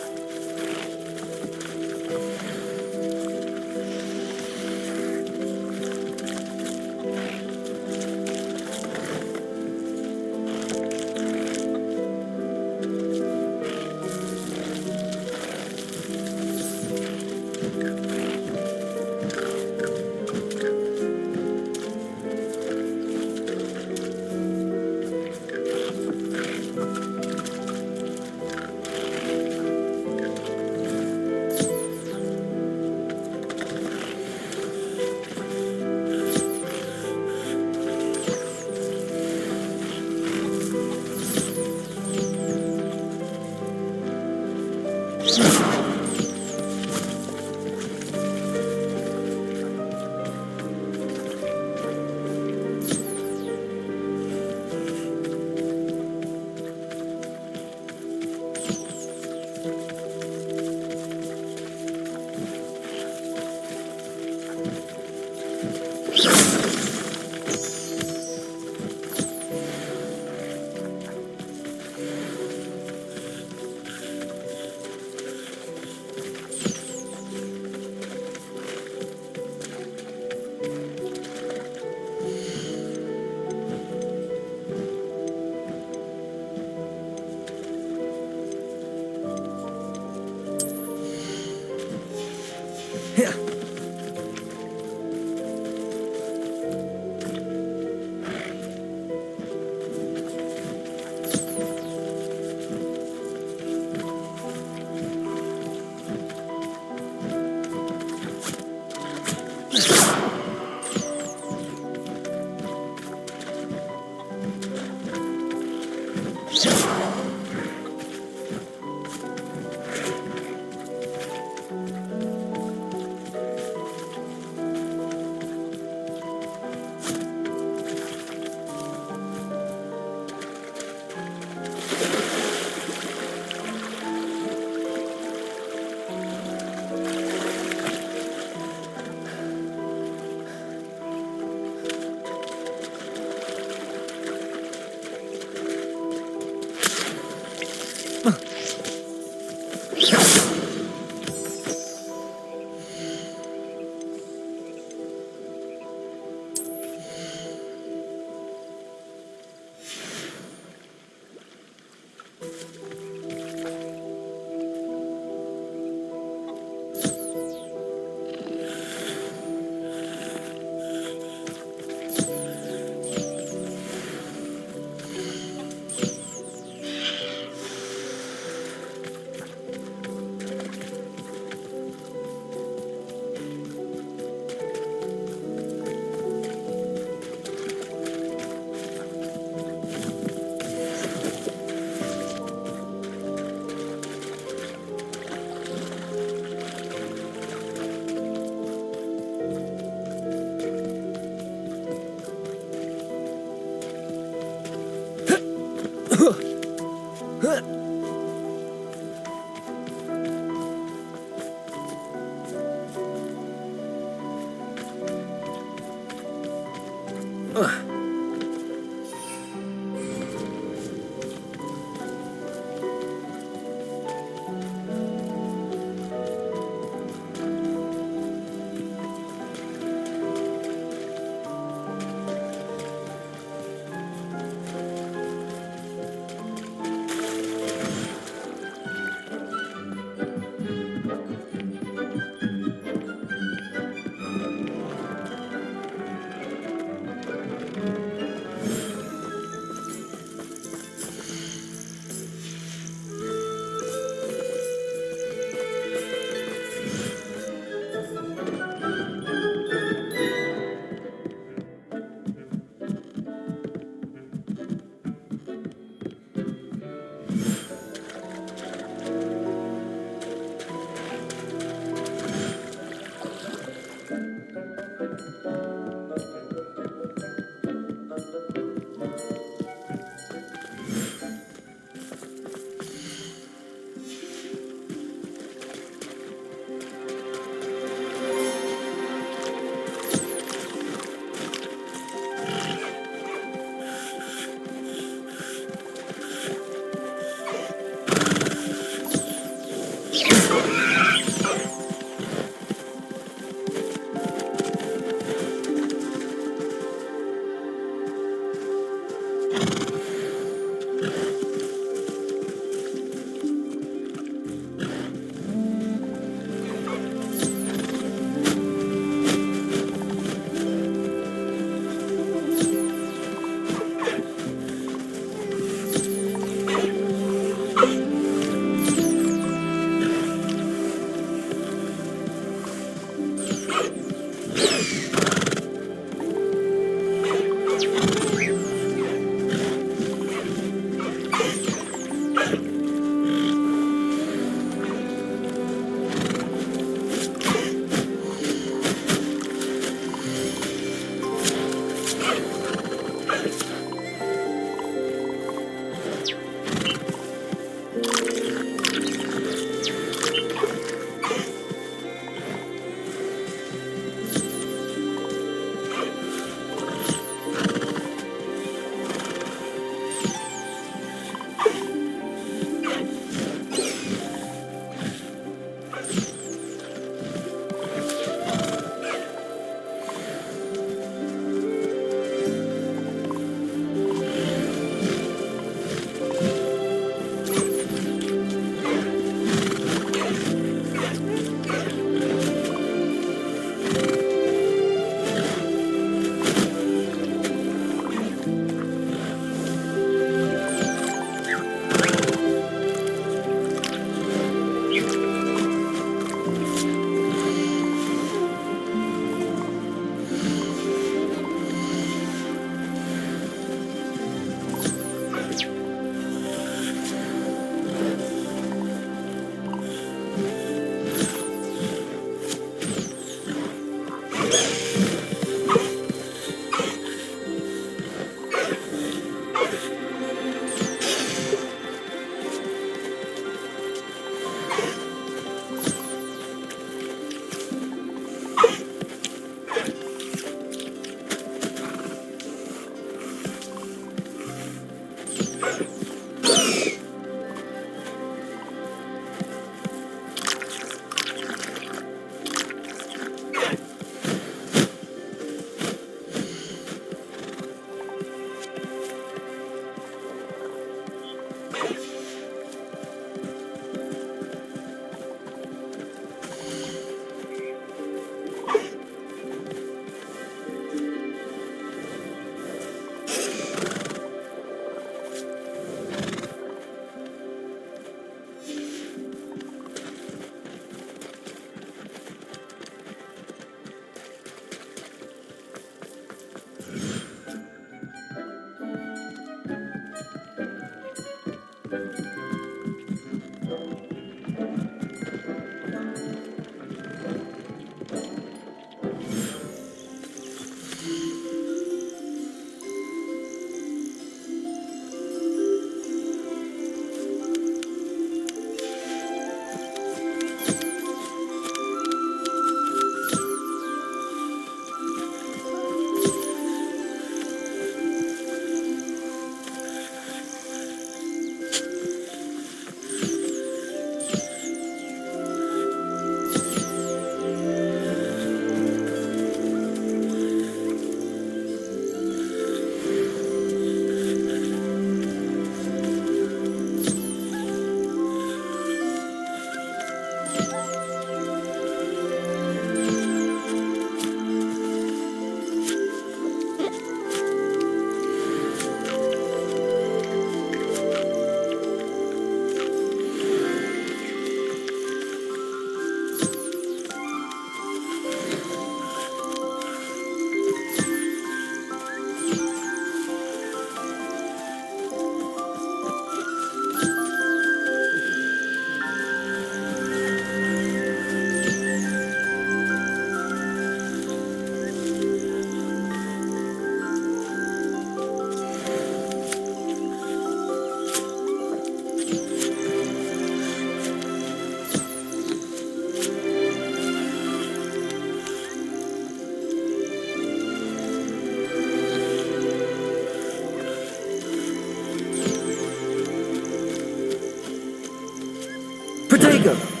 [SPEAKER 2] Protego!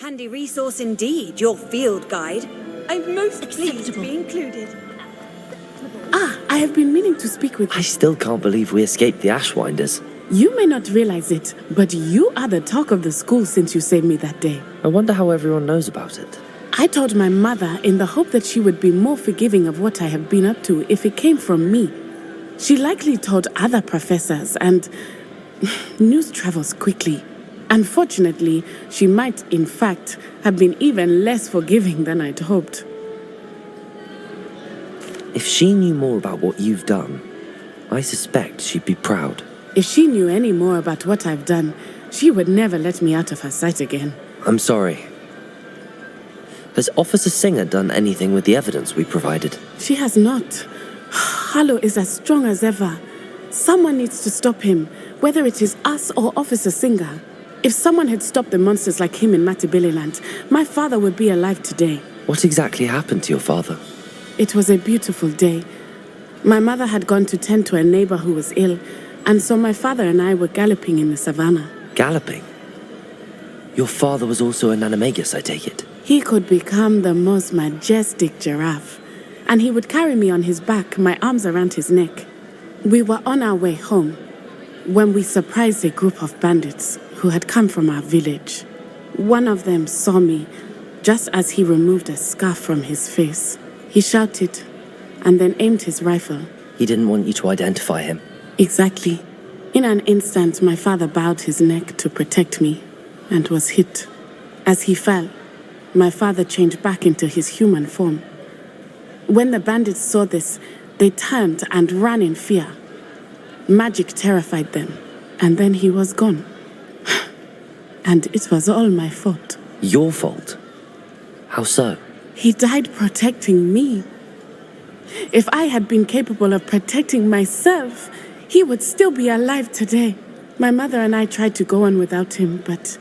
[SPEAKER 15] Handy resource indeed, your field guide.
[SPEAKER 6] I'm most pleased to be included.
[SPEAKER 7] I have been meaning to speak with
[SPEAKER 2] I
[SPEAKER 7] you.
[SPEAKER 2] still can't believe we escaped the Ashwinders.
[SPEAKER 7] You may not realize it, but you are the talk of the school since you saved me that day.
[SPEAKER 2] I wonder how everyone knows about it.
[SPEAKER 7] I told my mother in the hope that she would be more forgiving of what I have been up to if it came from me. She likely told other professors, and news travels quickly. Unfortunately, she might, in fact, have been even less forgiving than I'd hoped.
[SPEAKER 2] If she knew more about what you've done, I suspect she'd be proud.
[SPEAKER 7] If she knew any more about what I've done, she would never let me out of her sight again.
[SPEAKER 2] I'm sorry. Has Officer Singer done anything with the evidence we provided?
[SPEAKER 7] She has not. Harlow is as strong as ever. Someone needs to stop him, whether it is us or Officer Singer. If someone had stopped the monsters like him in Matabeleland, my father would be alive today.
[SPEAKER 2] What exactly happened to your father?
[SPEAKER 7] It was a beautiful day. My mother had gone to tend to a neighbor who was ill, and so my father and I were galloping in the savannah.
[SPEAKER 2] Galloping? Your father was also an animagus, I take it?
[SPEAKER 7] He could become the most majestic giraffe, and he would carry me on his back, my arms around his neck. We were on our way home when we surprised a group of bandits who had come from our village. One of them saw me just as he removed a scarf from his face. He shouted and then aimed his rifle.
[SPEAKER 2] He didn't want you to identify him.
[SPEAKER 7] Exactly. In an instant, my father bowed his neck to protect me and was hit. As he fell, my father changed back into his human form. When the bandits saw this, they turned and ran in fear. Magic terrified them, and then he was gone. And it was all my fault.
[SPEAKER 2] Your fault? How so?
[SPEAKER 7] He died protecting me. If I had been capable of protecting myself, he would still be alive today. My mother and I tried to go on without him, but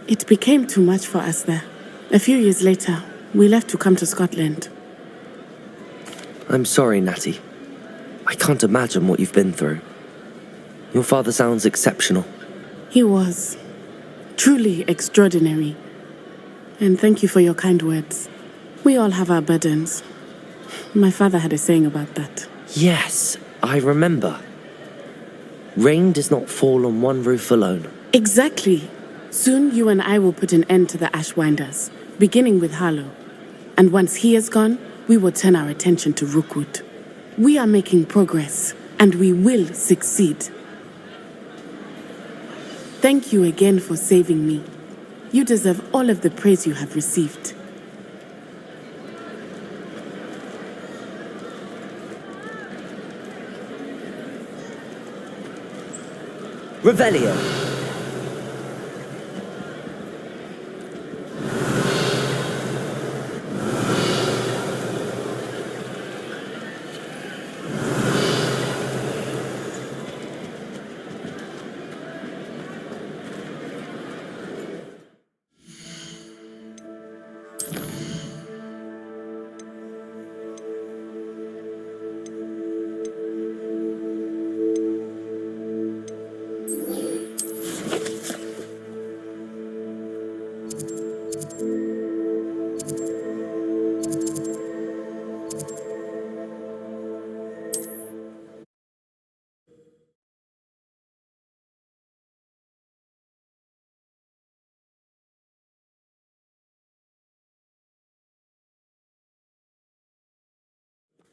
[SPEAKER 7] it became too much for us there. A few years later, we left to come to Scotland.
[SPEAKER 2] I'm sorry, Natty. I can't imagine what you've been through. Your father sounds exceptional.
[SPEAKER 7] He was. Truly extraordinary. And thank you for your kind words. We all have our burdens. My father had a saying about that.
[SPEAKER 2] Yes, I remember. Rain does not fall on one roof alone.
[SPEAKER 7] Exactly. Soon you and I will put an end to the Ashwinders, beginning with Harlow. And once he is gone, we will turn our attention to Rookwood. We are making progress, and we will succeed. Thank you again for saving me. You deserve all of the praise you have received.
[SPEAKER 2] Revelio!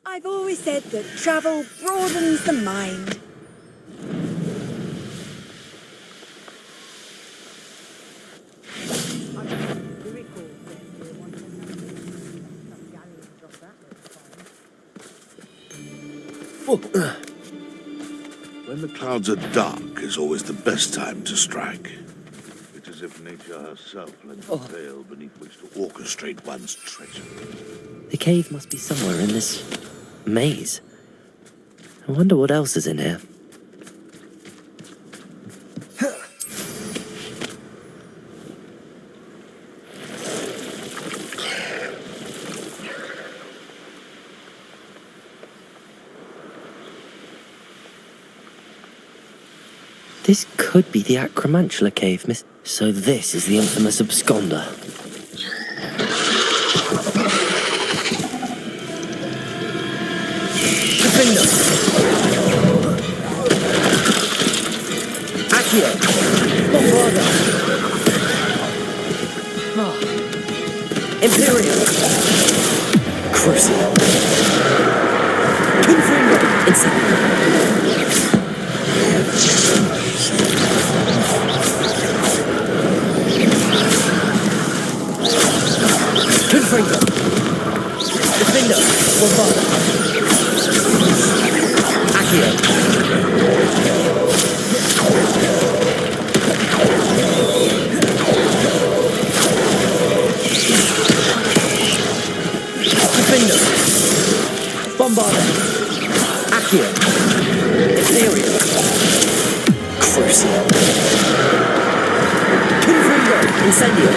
[SPEAKER 6] I've always said that travel broadens the mind.
[SPEAKER 10] When the clouds are dark is always the best time to strike. It's as if nature herself lends a veil beneath which to orchestrate one's treachery.
[SPEAKER 2] The cave must be somewhere in this maze. I wonder what else is in here. This could be the Acromantula cave, miss. So this is the infamous absconder. Crucial. Confringo. Incendio. Confringo. Defender. Bombarda. Accio. Defender. Bombarda. Accio. Ethereal. Crucial. Confringo. Incendio.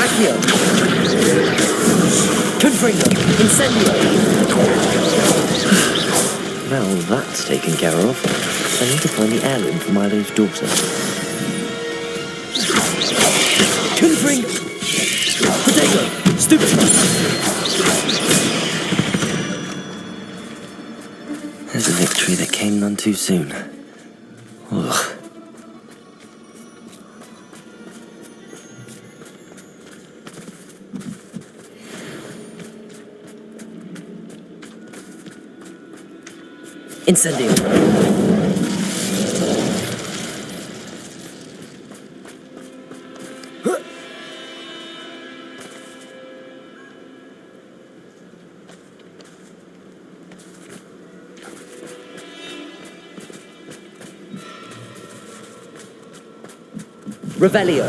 [SPEAKER 2] Accio. Confringo. Incendio. Well, that's taken care of. I need to find the heirloom for Milo's daughter. Confringo. Potato. Stupid. There's a victory that came none too soon. Ugh. Incendio. Revelio.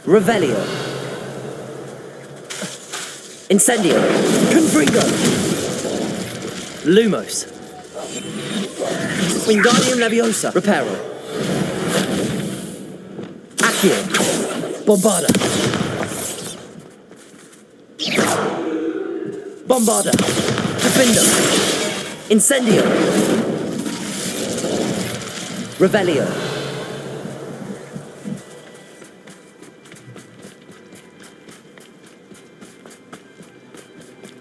[SPEAKER 2] Revelio. Incendio. Confringo. Lumos. Wingardium Leviosa. Reparo. Accio. Bombarda. Bombarda. Defender. Incendio. Revelio.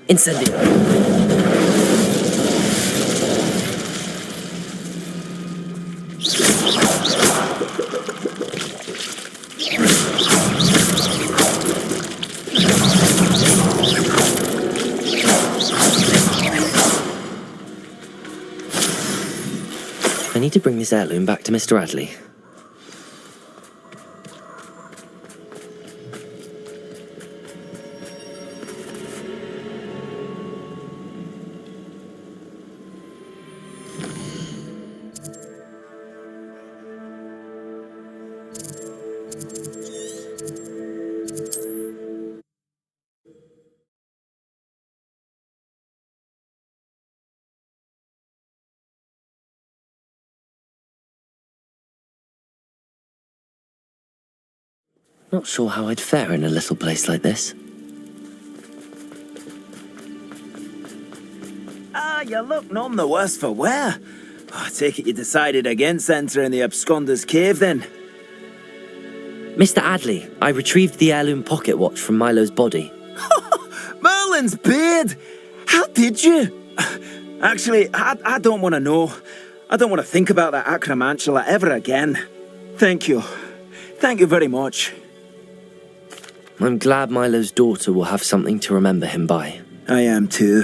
[SPEAKER 2] Incendio. I need to bring this heirloom back to Mr. Adley. Not sure how I'd fare in a little place like this.
[SPEAKER 17] You look none the worse for wear. I take it you decided against entering the absconder's cave, then?
[SPEAKER 2] Mr. Adley, I retrieved the heirloom pocket watch from Milo's body.
[SPEAKER 17] Merlin's beard! How did you? Actually, I don't want to know. I don't want to think about that acromantula ever again. Thank you. Thank you very much.
[SPEAKER 2] I'm glad Milo's daughter will have something to remember him by.
[SPEAKER 17] I am too.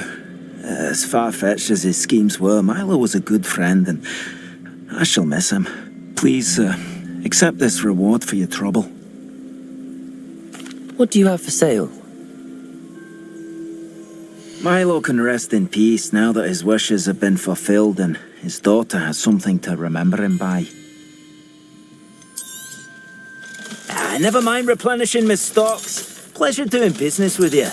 [SPEAKER 17] As far-fetched as his schemes were, Milo was a good friend, and I shall miss him. Please, accept this reward for your trouble.
[SPEAKER 2] What do you have for sale?
[SPEAKER 17] Milo can rest in peace now that his wishes have been fulfilled and his daughter has something to remember him by. Never mind replenishing my stocks. Pleasure doing business with you.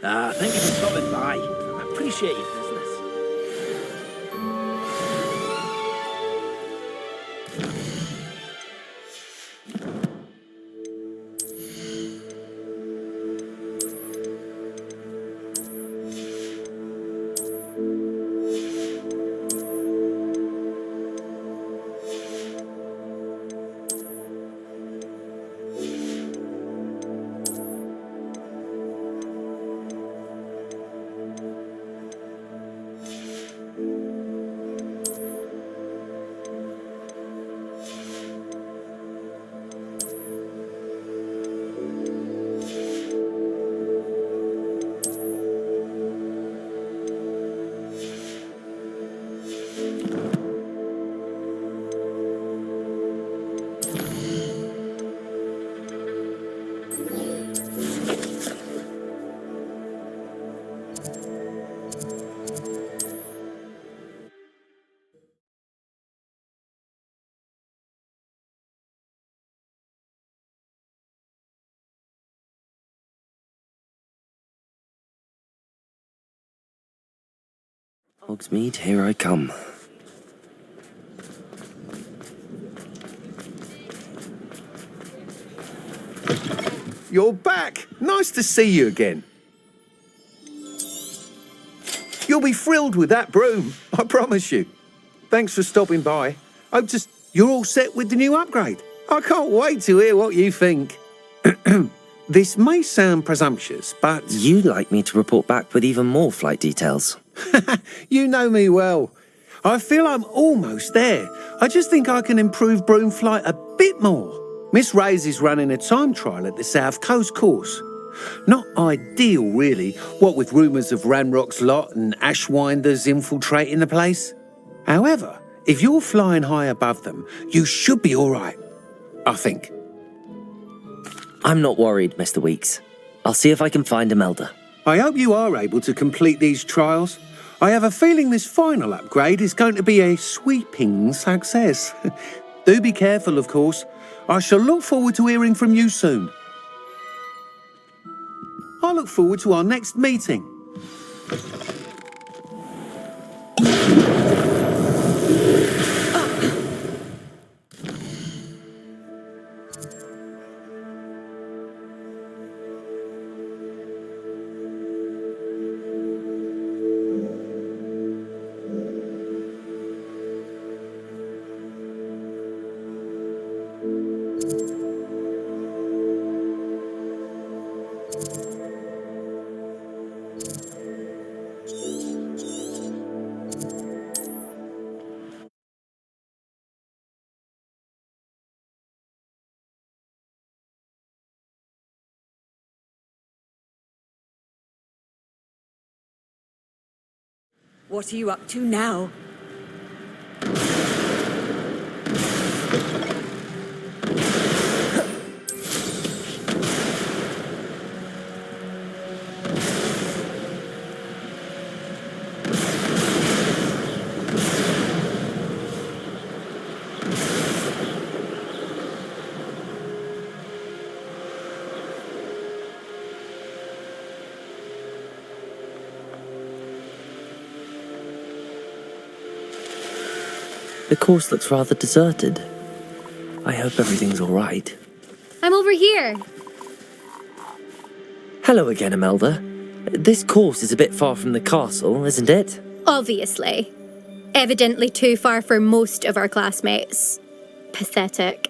[SPEAKER 17] Thank you for stopping by. I appreciate your business.
[SPEAKER 2] Hogsmeade, here I come.
[SPEAKER 9] You're back! Nice to see you again. You'll be thrilled with that broom, I promise you. Thanks for stopping by. You're all set with the new upgrade. I can't wait to hear what you think. This may sound presumptuous, but...
[SPEAKER 2] You'd like me to report back with even more flight details.
[SPEAKER 9] You know me well. I feel I'm almost there. I just think I can improve broom flight a bit more. Miss Ray's is running a time trial at the South Coast course. Not ideal, really, what with rumours of Ranrock's lot and Ashwinders infiltrating the place. However, if you're flying high above them, you should be all right, I think.
[SPEAKER 2] I'm not worried, Mr. Weeks. I'll see if I can find Imelda.
[SPEAKER 9] I hope you are able to complete these trials. I have a feeling this final upgrade is going to be a sweeping success. Do be careful, of course. I shall look forward to hearing from you soon. I look forward to our next meeting.
[SPEAKER 15] What are you up to now?
[SPEAKER 2] The course looks rather deserted. I hope everything's all right.
[SPEAKER 8] I'm over here.
[SPEAKER 2] Hello again, Imelda. This course is a bit far from the castle, isn't it?
[SPEAKER 8] Obviously. Evidently too far for most of our classmates. Pathetic.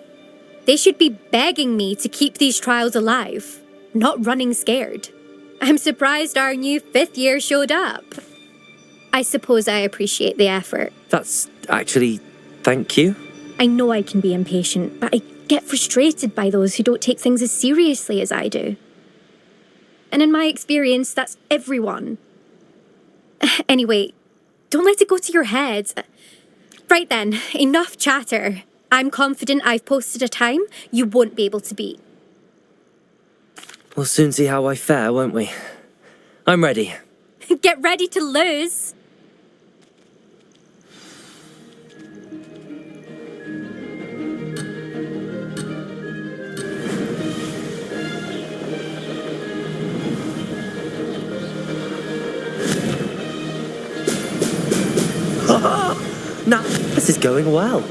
[SPEAKER 8] They should be begging me to keep these trials alive, not running scared. I'm surprised our new 5th year showed up. I suppose I appreciate the effort.
[SPEAKER 2] That's actually... thank you.
[SPEAKER 8] I know I can be impatient, but I get frustrated by those who don't take things as seriously as I do. And in my experience, that's everyone. Anyway, don't let it go to your head. Right then, enough chatter. I'm confident I've posted a time you won't be able to beat.
[SPEAKER 2] We'll soon see how I fare, won't we? I'm ready.
[SPEAKER 8] Get ready to lose.
[SPEAKER 2] Now, this is going well.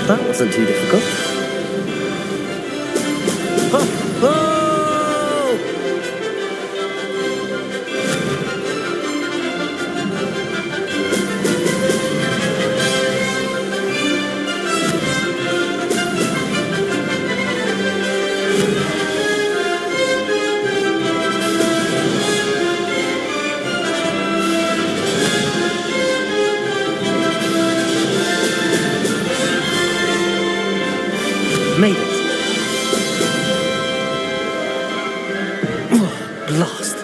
[SPEAKER 2] That wasn't too difficult. Oh! Oh! Made it. Oh, blast.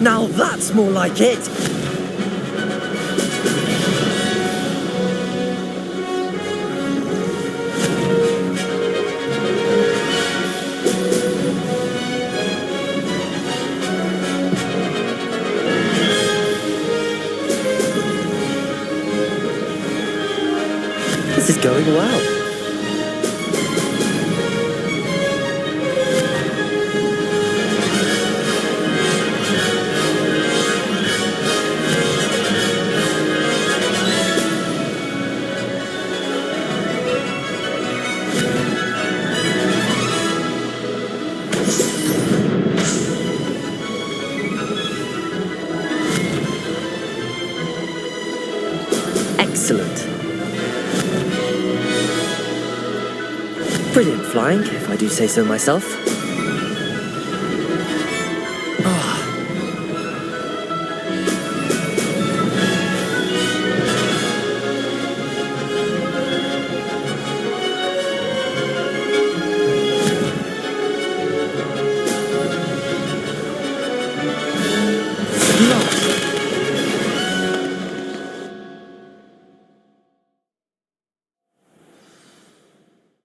[SPEAKER 2] Now that's more like it. This is going well. Excellent. Brilliant flying, if I do say so myself.